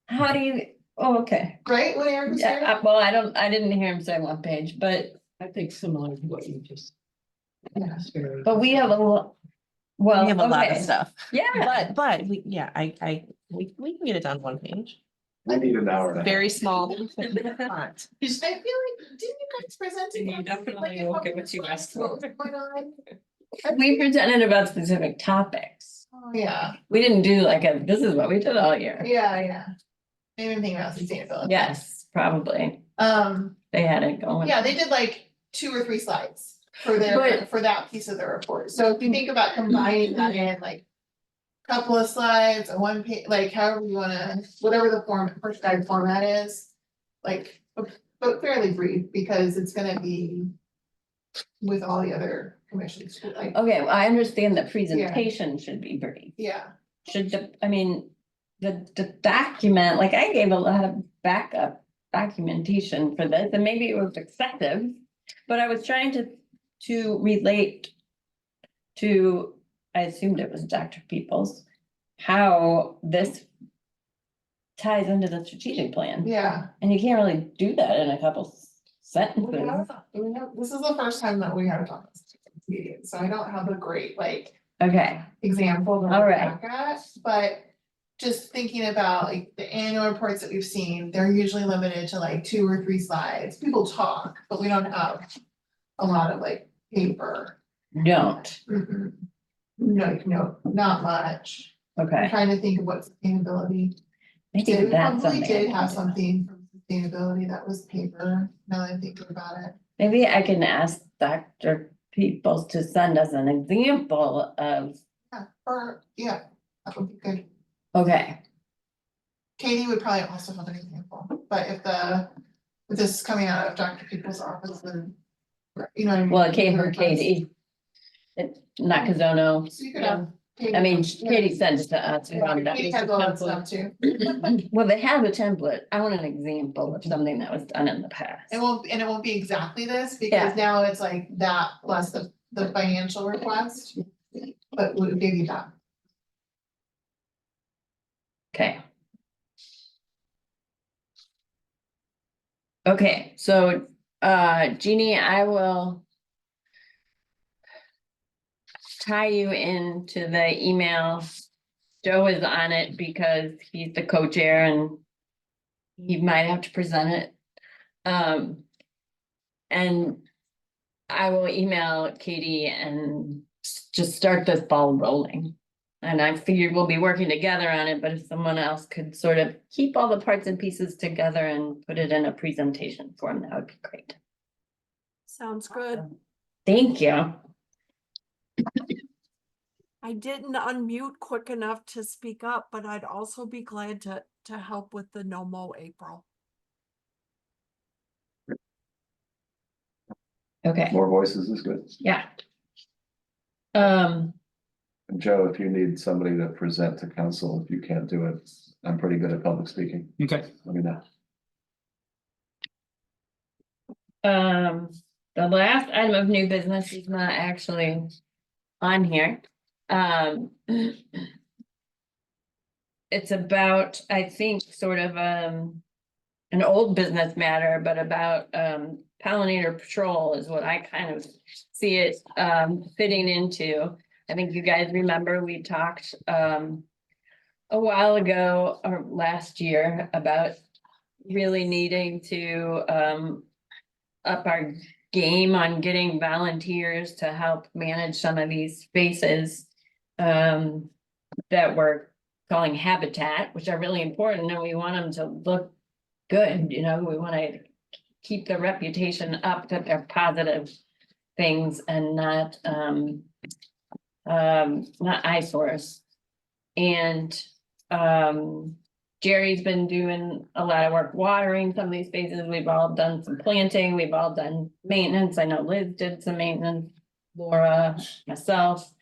How do you, oh, okay. right? When Eric was Yeah, here? well, I didn't hear him say 1 page, but I think similar to what you just. but we have a lot. Well, We have a lot of okay. stuff, Yeah, but we, yeah, we can get it done 1 page. I need an hour and a half. Very small font. I feel like, didn't you guys present? it? You definitely will get what you asked for. What was going on? we presented about specific topics. Oh, yeah, We didn't do like this is what we did all year. yeah. Maybe I'm thinking about sustainability. Yes, probably. They had it going. Yeah, they did like 2 or 3 slides for But- for that piece of the report. So if you think about combining that in like. Couple of slides, a 1 page, like however you wanna, whatever the first guide format is. Like, but fairly brief, because it's gonna be. With all the other commissions, like, Okay, well, I understand the presentation should be brief. yeah, I mean, the document, like I gave a lot of backup documentation for this, and maybe it was excessive. But I was trying to relate to, I assumed it was Dr. Peoples, how this ties into the strategic plan. yeah. And you can't really do that in a couple We sentences. have, this is the first time that we haven't done this meeting, so I don't have a great like Okay, example to All look right. back at, but. Just thinking about like the annual reports that we've seen, they're usually limited to like 2 or 3 slides. People talk, but we don't have a lot of like paper. don't, No, not much. I'm okay. trying to think of what sustainability. Maybe We that's probably something. did have something from sustainability that was paper, now that I'm thinking about it. Maybe I can ask Dr. Peoples to send us an example of, Yeah, that would be good. okay, Katie would probably also have an example, but if this is coming out of Dr. People's office, then. You know what I mean? well, it came from Katie. Nakazono. So you could have. I mean, Katie sent it to us. We found Katie that. has all that stuff too. Well, they have a template. I want an example of something that was done in the past. It won't be exactly this, because now it's like that plus the financial request. But we'll give you that. Okay. Okay, so, Jeannie, I will tie you into the email. Joe is on it because he's the co-chair and he might have to present it. And I will email Katie and just start this ball rolling. And I figured we'll be working together on it, but if someone else could sort of keep all the parts and pieces together and put it in a presentation form, that would be great. Sounds good. Thank you. I didn't unmute quick enough to speak up, but I'd also be glad to help with the No Mo April. Okay, More voices is good. yeah. Um, And Joe, if you need somebody to present to council, if you can't do it, I'm pretty good at public speaking. Okay. Let me know. the last item of new business is not actually on here. It's about, I think, sort of, an old business matter, but about, pollinator patrol is what I kind of see it, fitting into. I think you guys remember we talked, a while ago or last year about really needing to, up our game on getting volunteers to help manage some of these spaces, that we're calling habitat, which are really important, and we want them to look good, you know, we want to keep the reputation up that they're positive things and not eyesores. And Jerry's been doing a lot of work watering some of these spaces. We've all done some planting, we've all done maintenance. I know Liz did some maintenance, Laura, myself.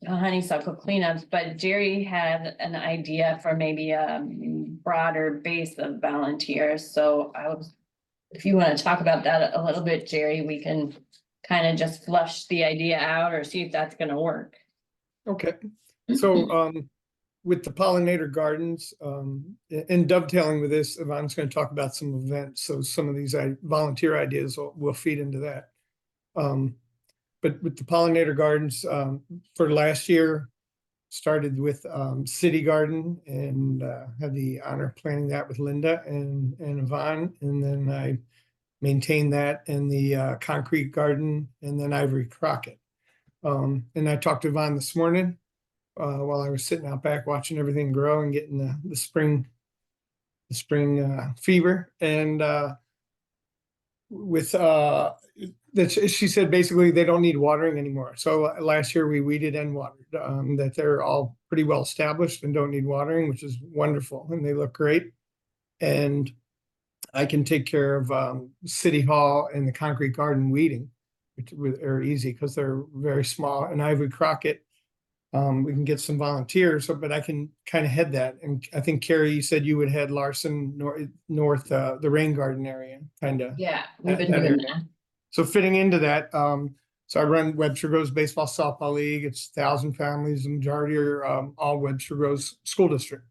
Honeysuckle cleanups, but Jerry had an idea for maybe a broader base of volunteers. So if you want to talk about that a little bit, Jerry, we can kind of just flush the idea out or see if that's going to work. Okay, so with the pollinator gardens, and dovetailing with this, Yvonne's going to talk about some events. So some of these volunteer ideas will feed into that. But with the pollinator gardens, for last year, started with City Garden and had the honor of planning that with Linda and Yvonne. And then I maintained that in the Concrete Garden and then Ivory Crockett. And I talked to Yvonne this morning while I was sitting out back watching everything grow and getting the spring fever. And with that she said basically they don't need watering anymore. So last year we weeded and watered, that they're all pretty well established and don't need watering, which is wonderful, and they look great. And I can take care of City Hall and the Concrete Garden weeding, which are easy because they're very small. And Ivory Crockett, we can get some volunteers, but I can kind of head that. And I think Carrie, you said you would head Larson north, the rain garden area, kind of. Yeah, we've been that doing area. that. So fitting into that, so I run Webster Groves Baseball Softball League. It's 1,000 families. The majority are all Webster Groves School District.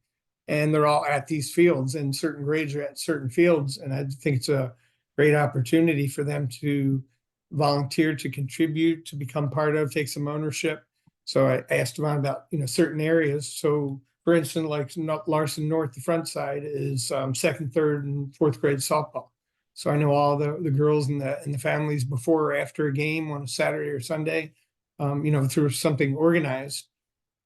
And they're all at these fields, and certain grades are at certain fields. And I think it's a great opportunity for them to volunteer, to contribute, to become part of, take some ownership. So I asked Yvonne about, certain areas. So for instance, like Larson North, the front side is 2nd, 3rd, and 4th grade softball. So I know all the girls and the families before or after a game on a Saturday or Sunday, through something organized.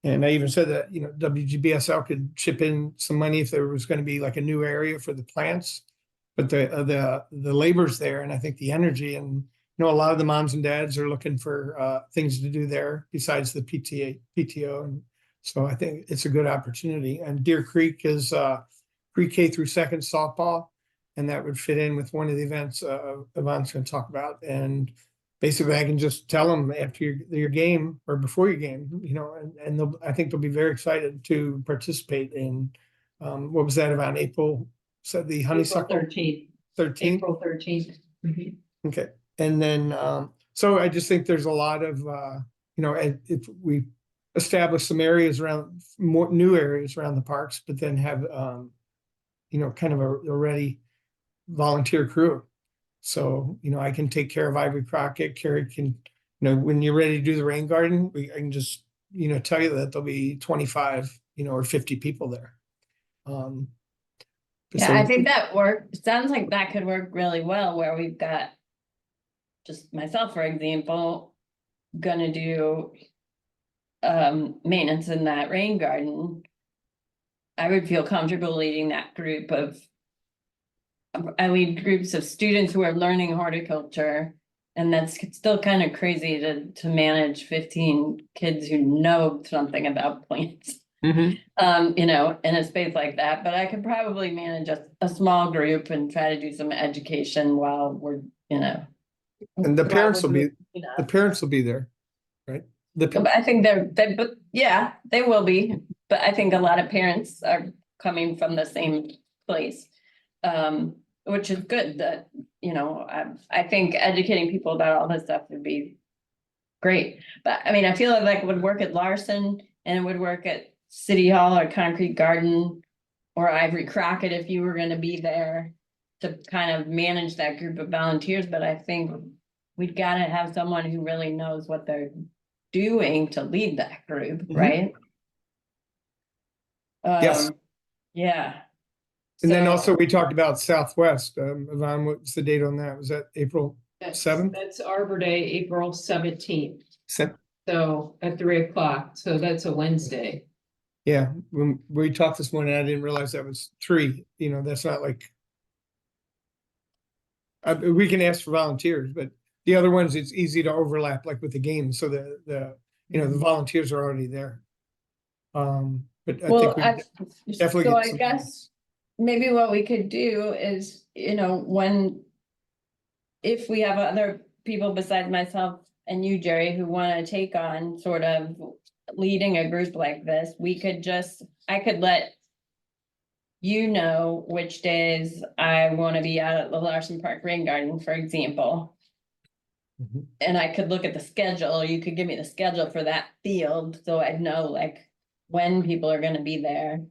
And I even said that, WGBSL could chip in some money if there was going to be like a new area for the plants. But the labor's there, and I think the energy, and a lot of the moms and dads are looking for things to do there besides the PTO. And so I think it's a good opportunity. And Deer Creek is pre-K through 2nd softball. And that would fit in with one of the events Yvonne's going to talk about. And basically I can just tell them after your game or before your game, and I think they'll be very excited to participate in, what was that about April? So the honeysuckle. 13th. 13th? April 13th. Okay. And then, so I just think there's a lot of, if we establish some areas around, more new areas around the parks, but then have, kind of a ready volunteer crew. So, I can take care of Ivory Crockett. Carrie can, when you're ready to do the rain garden, I can just, tell you that there'll be 25, or 50 people there. Yeah, I think that sounds like that could work really well, where we've got just myself, for example, gonna do maintenance in that rain garden. I would feel comfortable leading that group of I lead groups of students who are learning horticulture. And that's still kind of crazy to manage 15 kids who know something about plants. You know, in a space like that, but I could probably manage a small group and try to do some education while we're, you know. And the parents will be, You know. the parents will be there, right? But I think but yeah, they will be, but I think a lot of parents are coming from the same place. Which is good that, you know, I think educating people about all this stuff would be great. But I mean, I feel like it would work at Larson and it would work at City Hall or Concrete Garden or Ivory Crockett if you were gonna be there to kind of manage that group of volunteers, but I think we've gotta have someone who really knows what they're doing to lead that group, right? Yes. Yeah. And then So- also we talked about Southwest, Yvonne, what's the date on that? Was that April That's- 7th? That's Arbor Day, April 17th. Seven? So at 3 o'clock, so that's a Wednesday. Yeah, when we talked this morning, I didn't realize that was 3, you know, that's not like. We can ask for volunteers, but the other ones, it's easy to overlap, like with the games, so the volunteers are already there. But I Well, think we definitely so get I some- guess maybe what we could do is, you know, if we have other people besides myself and you, Jerry, who want to take on sort of leading a group like this, I could let you know which days I want to be out at the Larson Park Rain Garden, for example. Mhm. And I could look at the schedule, you could give me the schedule for that field, so I'd know like when people are gonna be there.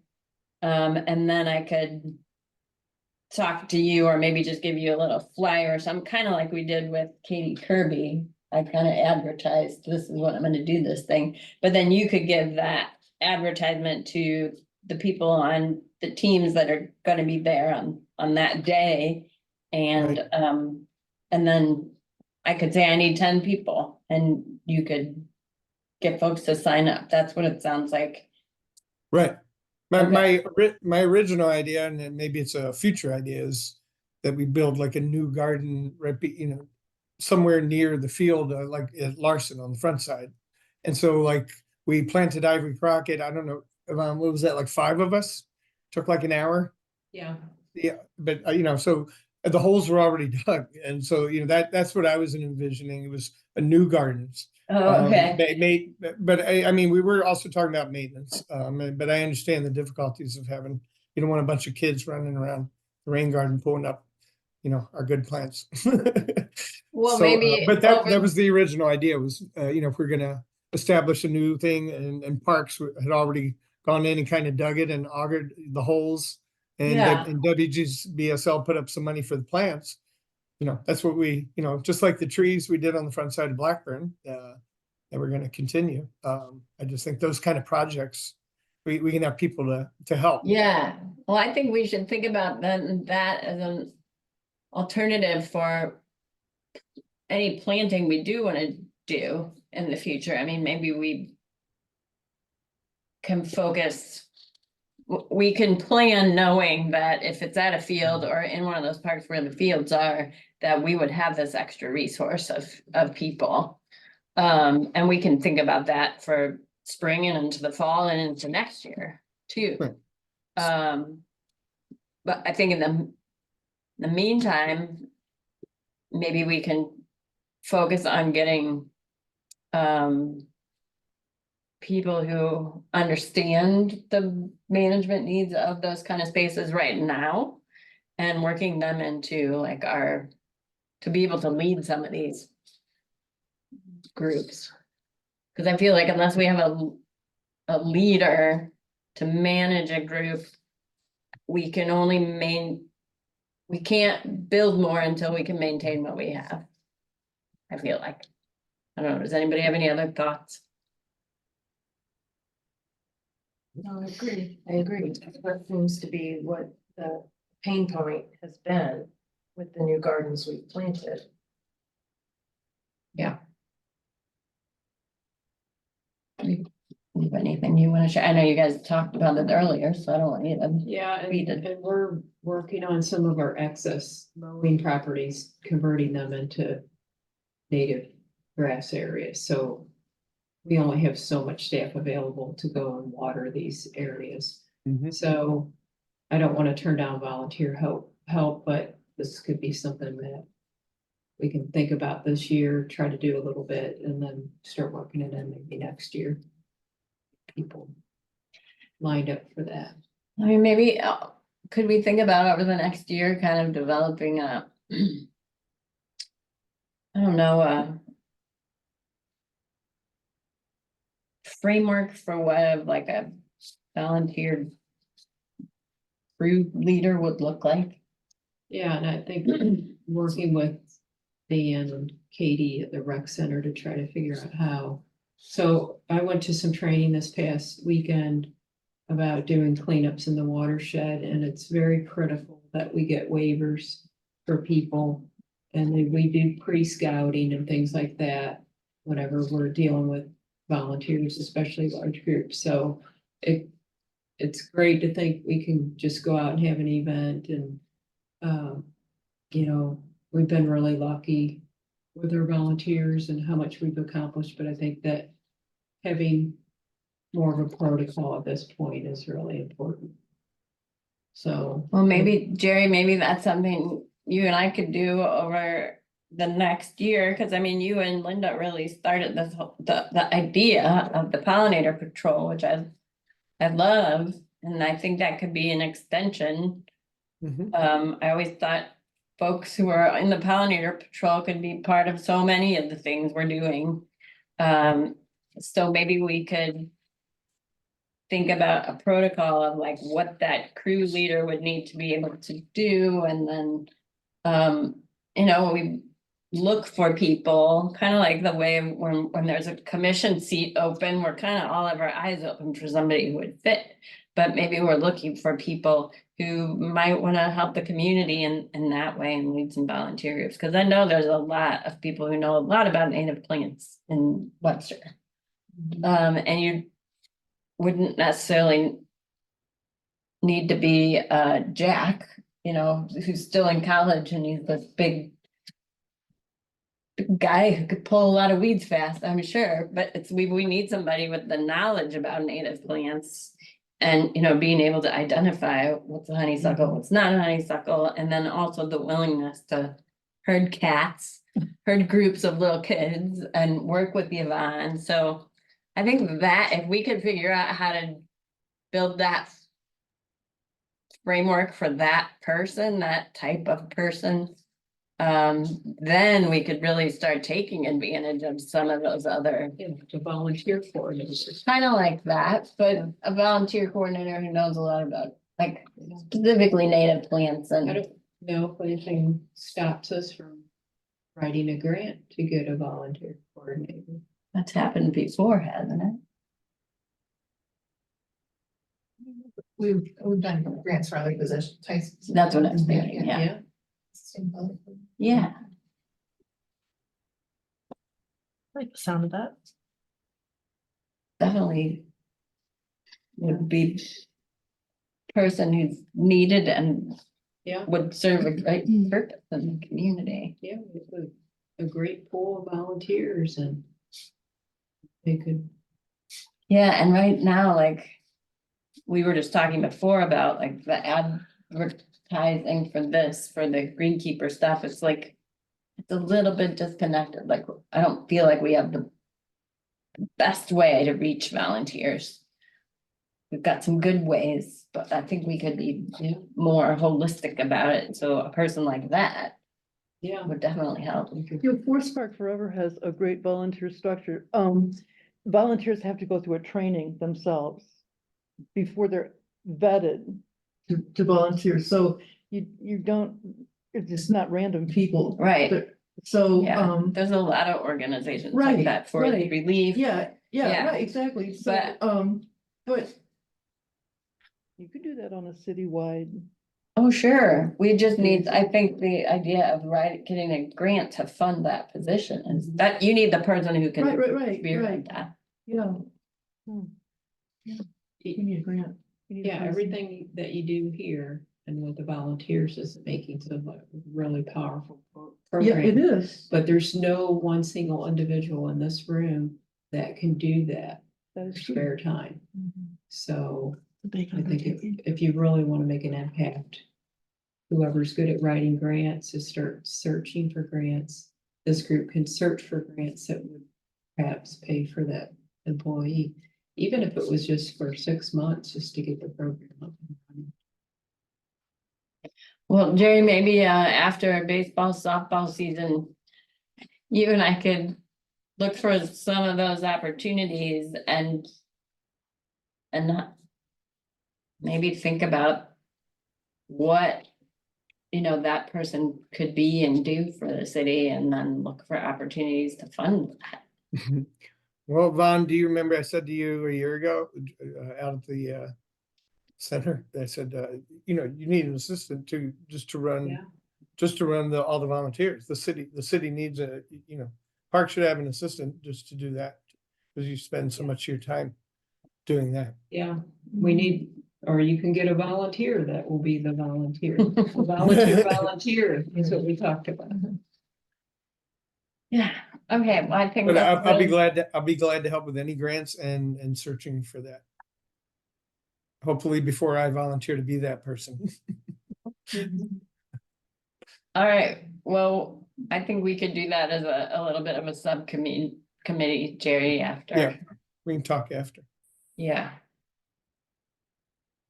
And then I could talk to you or maybe just give you a little flyer or something, kind of like we did with Katie Kirby. I kind of advertised, this is what I'm gonna do this thing, but then you could give that advertisement to the people on the teams that are gonna be there on that day. And, and then I could say I need 10 people and you could get folks to sign up. That's what it sounds like. Right. Okay. My original idea, and then maybe it's a future idea, is that we build like a new garden, right, you know, somewhere near the field, like at Larson on the front side. And so like we planted Ivory Crockett, I don't know, what was that, like 5 of us? Took like an hour. Yeah. Yeah, but you know, so the holes were already dug. And so, you know, that's what I was envisioning. It was a new gardens. Oh, okay. But I mean, we were also talking about maintenance, but I understand the difficulties of having, you don't want a bunch of kids running around the rain garden pulling up, you know, our good plants. Well, So, maybe but that over- was the original idea was, you know, if we're gonna establish a new thing and Parks had already gone in and kind of dug it and augured the holes. And, Yeah. and WGBSL put up some money for the plants. You know, that's what we, you know, just like the trees we did on the front side of Blackburn, that we're gonna continue. I just think those kind of projects, we can have people to help. Yeah, well, I think we should think about that as an alternative for any planting we do want to do in the future. I mean, maybe we can focus, we can plan knowing that if it's at a field or in one of those parks where the fields are, that we would have this extra resource of people. And we can think about that for spring and into the fall and into next year too. Right. But I think in the meantime, maybe we can focus on getting people who understand the management needs of those kind of spaces right now and working them into like to be able to lead some of these groups. Because I feel like unless we have a leader to manage a group, we can only we can't build more until we can maintain what we have. I feel like. I don't know, does anybody have any other thoughts? No, I agree. That seems to be what the pain point has been with the new gardens we've planted. Yeah. you have anything you wanna share? I know you guys talked about it earlier, so I don't want you to. Yeah, Read and, it. and we're working on some of our excess mowing properties, converting them into native grass areas, so we only have so much staff available to go and water these areas. So I don't want to turn down volunteer help, but this could be something that we can think about this year, try to do a little bit, and then start working it in maybe next year. People lined up for that. I mean, maybe, could we think about over the next year, kind of developing a, I don't know, framework for what like a volunteer crew leader would look like? Yeah, and I think working with Dan and Katie at the rec center to try to figure out how. So I went to some training this past weekend about doing cleanups in the watershed, and it's very critical that we get waivers for people. And then we do pre-scouting and things like that, whenever we're dealing with volunteers, especially large groups. So it's great to think we can just go out and have an event and, you know, we've been really lucky with our volunteers and how much we've accomplished, but I think that having more of a protocol at this point is really important. So. Well, maybe, Jerry, maybe that's something you and I could do over the next year, because I mean, you and Linda really started this whole, the idea of the pollinator patrol, which I love, and I think that could be an extension. I always thought folks who are in the pollinator patrol could be part of so many of the things we're doing. So maybe we could think about a protocol of like what that crew leader would need to be able to do, and then, you know, we look for people, kind of like the way when there's a commission seat open, we're kind of all of our eyes open for somebody who would fit. But maybe we're looking for people who might want to help the community in that way and lead some volunteer groups. Because I know there's a lot of people who know a lot about native plants in Webster. And you wouldn't necessarily need to be Jack, you know, who's still in college and he's this big guy who could pull a lot of weeds fast, I'm sure, but we need somebody with the knowledge about native plants and, you know, being able to identify what's a honeysuckle, what's not a honeysuckle, and then also the willingness to herd cats, herd groups of little kids and work with the Yvonne. So I think that if we could figure out how to build that framework for that person, that type of person, then we could really start taking advantage of some of those other, You know, to volunteer coordinators. kind of like that, but a volunteer coordinator who knows a lot about, like, specifically native plants I and. don't know if anything stops us from writing a grant to get a volunteer coordinator. That's happened before, hasn't it? We've done grants for other positions. That's what I'm thinking, yeah. Yeah, I like the sound of that. definitely would be person who's needed and Yeah, would serve a great purpose in the community. yeah, we have a great pool of volunteers and they could, Yeah, and right now, like, we were just talking before about like the advertising for this, for the greenkeeper stuff, it's like. It's a little bit disconnected, like, I don't feel like we have the best way to reach volunteers. We've got some good ways, but I think we could be more holistic about it, so a person like that yeah. would definitely help. You know, Forest Park Forever has a great volunteer structure. Volunteers have to go through a training themselves before they're vetted to volunteer. So you don't, it's just not random people. Right. So, Yeah, there's a lot of organizations like right, that for the right. relief. yeah, Yeah. right, exactly. So, But- but you could do that on a citywide. Oh, sure, we just need, I think the idea of getting a grant to fund that position is that you need the person who can Right, spearhead that. yeah. You need a grant. You need a Yeah, grant. everything that you do here and with the volunteers is making some really powerful Yeah, it program. is. But there's no one single individual in this room that can do that That in is true. spare time. So Big I think undertaking. if you really want to make an impact, whoever's good at writing grants is start searching for grants. This group can search for grants that would perhaps pay for that employee, even if it was just for 6 months, just to get the program up and running. Well, Jerry, maybe after baseball, softball season, you and I could look for some of those opportunities and not maybe think about what, you know, that person could be and do for the city, and then look for opportunities to fund that. Well, Vaughn, do you remember I said to you a year ago, out at the center, I said, you know, you need an assistant to, just to run, Yeah. all the volunteers. The city needs a, you know, Park should have an assistant just to do that. Cause you spend so much of your time doing that. Yeah, we need, or you can get a volunteer that will be the volunteer. A volunteer is what we talked about. Yeah, okay, well, I think But that's I'll be really- glad to help with any grants and searching for that. Hopefully before I volunteer to be that person. All right, well, I think we could do that as a little bit of a committee, Jerry, Yeah, after, we can talk after. yeah.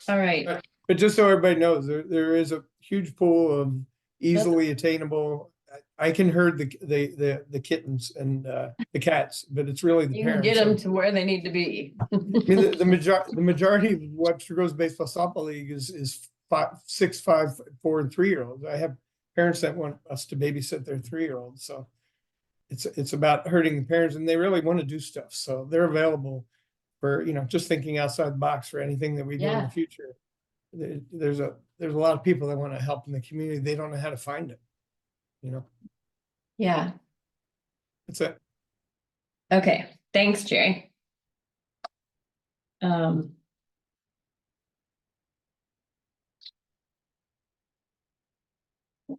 All right, But just so everybody knows, there is a huge pool of easily attainable. I can herd the kittens and the cats, but it's really the you can parents. get them to where they need to be. I mean, the majority of Webster Groves Baseball Softball League is 5, 6, 5, 4, and 3-year-olds. I have parents that want us to babysit their 3-year-olds, so it's about hurting the parents, and they really want to do stuff, so they're available for, you know, just thinking outside the box for anything that we do in Yeah. the future. There's a lot of people that want to help in the community. They don't know how to find it, you know. Yeah, That's it. okay, thanks, Jerry.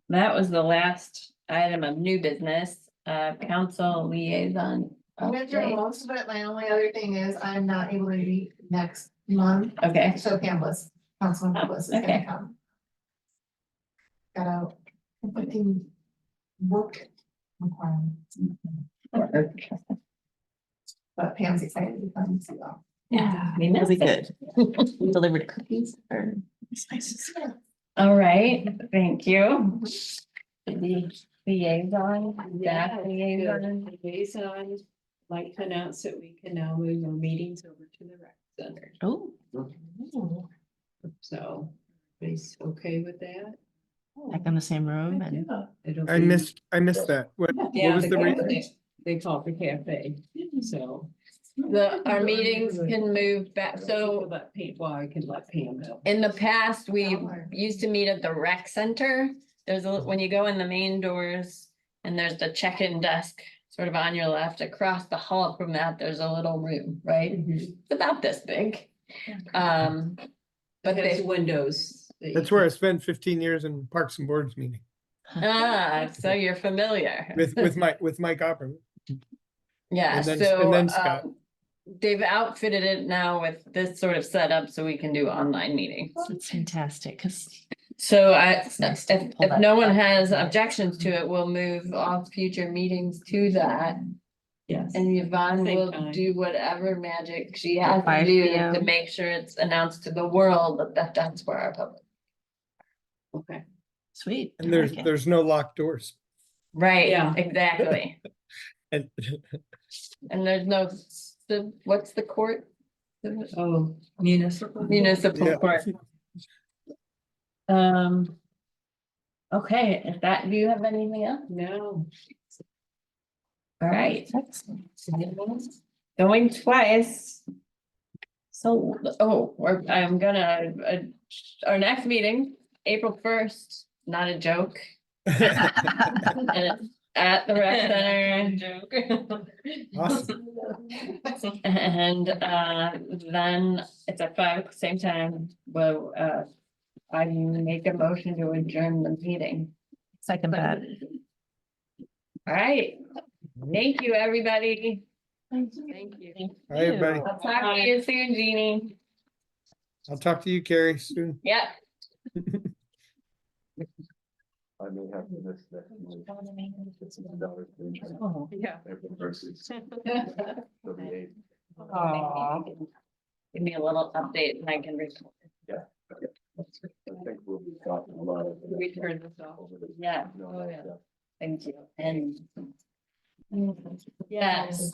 That was the last item of new business, council liaison. Went through update. most of it. My only other thing is I'm not able to meet next month, Okay, so Pamela's, Councilman Pamela's is Okay. gonna come. Got a conflicting work requirements. But Pam's excited to come see y'all. yeah, we That'll be missed it. good. We delivered cookies or spices. All right, thank you. The liaison, staff liaison. Liaison, like to announce that we can now move our meetings over to the rec center. Oh, So, everybody's okay with that? back in the same room and It'll I be- missed that. What Yeah, was the reason? cafe. They call it the cafe, so. Our meetings can move back, so Let Pam, well, I can let Pam know. in the past, we used to meet at the rec center. There's when you go in the main doors and there's the check-in desk sort of on your left. Across the hall from that, there's a little room, right? It's about this big. But It has they, windows. that you That's where I can- spent 15 years in Parks and Boards meeting so you're familiar. with Mike Opperman. Yeah, and then- so and then Scott. They've outfitted it now with this sort of setup so we can do online meetings. it's fantastic because So nice to if pull that no one up. has objections to it, we'll move all future meetings to that. Yes. And Yvonne Same will time. do whatever magic she has to 5 do PM. to make sure it's announced to the world that that's where our public. Okay. sweet. I And like it. there's no locked doors. Right, Yeah. exactly. And And there's no, what's the court? Oh, municipal. Municipal Yeah. court. Okay, if that, do you have anything else? No. All right, Excellent. going twice. So, I'm gonna, our next meeting, April 1st, not a joke. And at the rec center. Joke. Awesome. And then it's at 5 at the same time. Well, I make a motion to adjourn the meeting. Second that. All right. Thank you, everybody. Thank you. All right, everybody. I'll talk to you soon, Jeannie. I'll talk to you, Carrie, soon. Yep. I may have to miss next week. It's $1 for insurance. Yeah. April 1st. So the 8th. Aw. Give me a little update and I can report. I think we'll be talking a lot of. We turned this off. over the- Yeah. No, Oh, no, yeah. no. Thank you. And yes.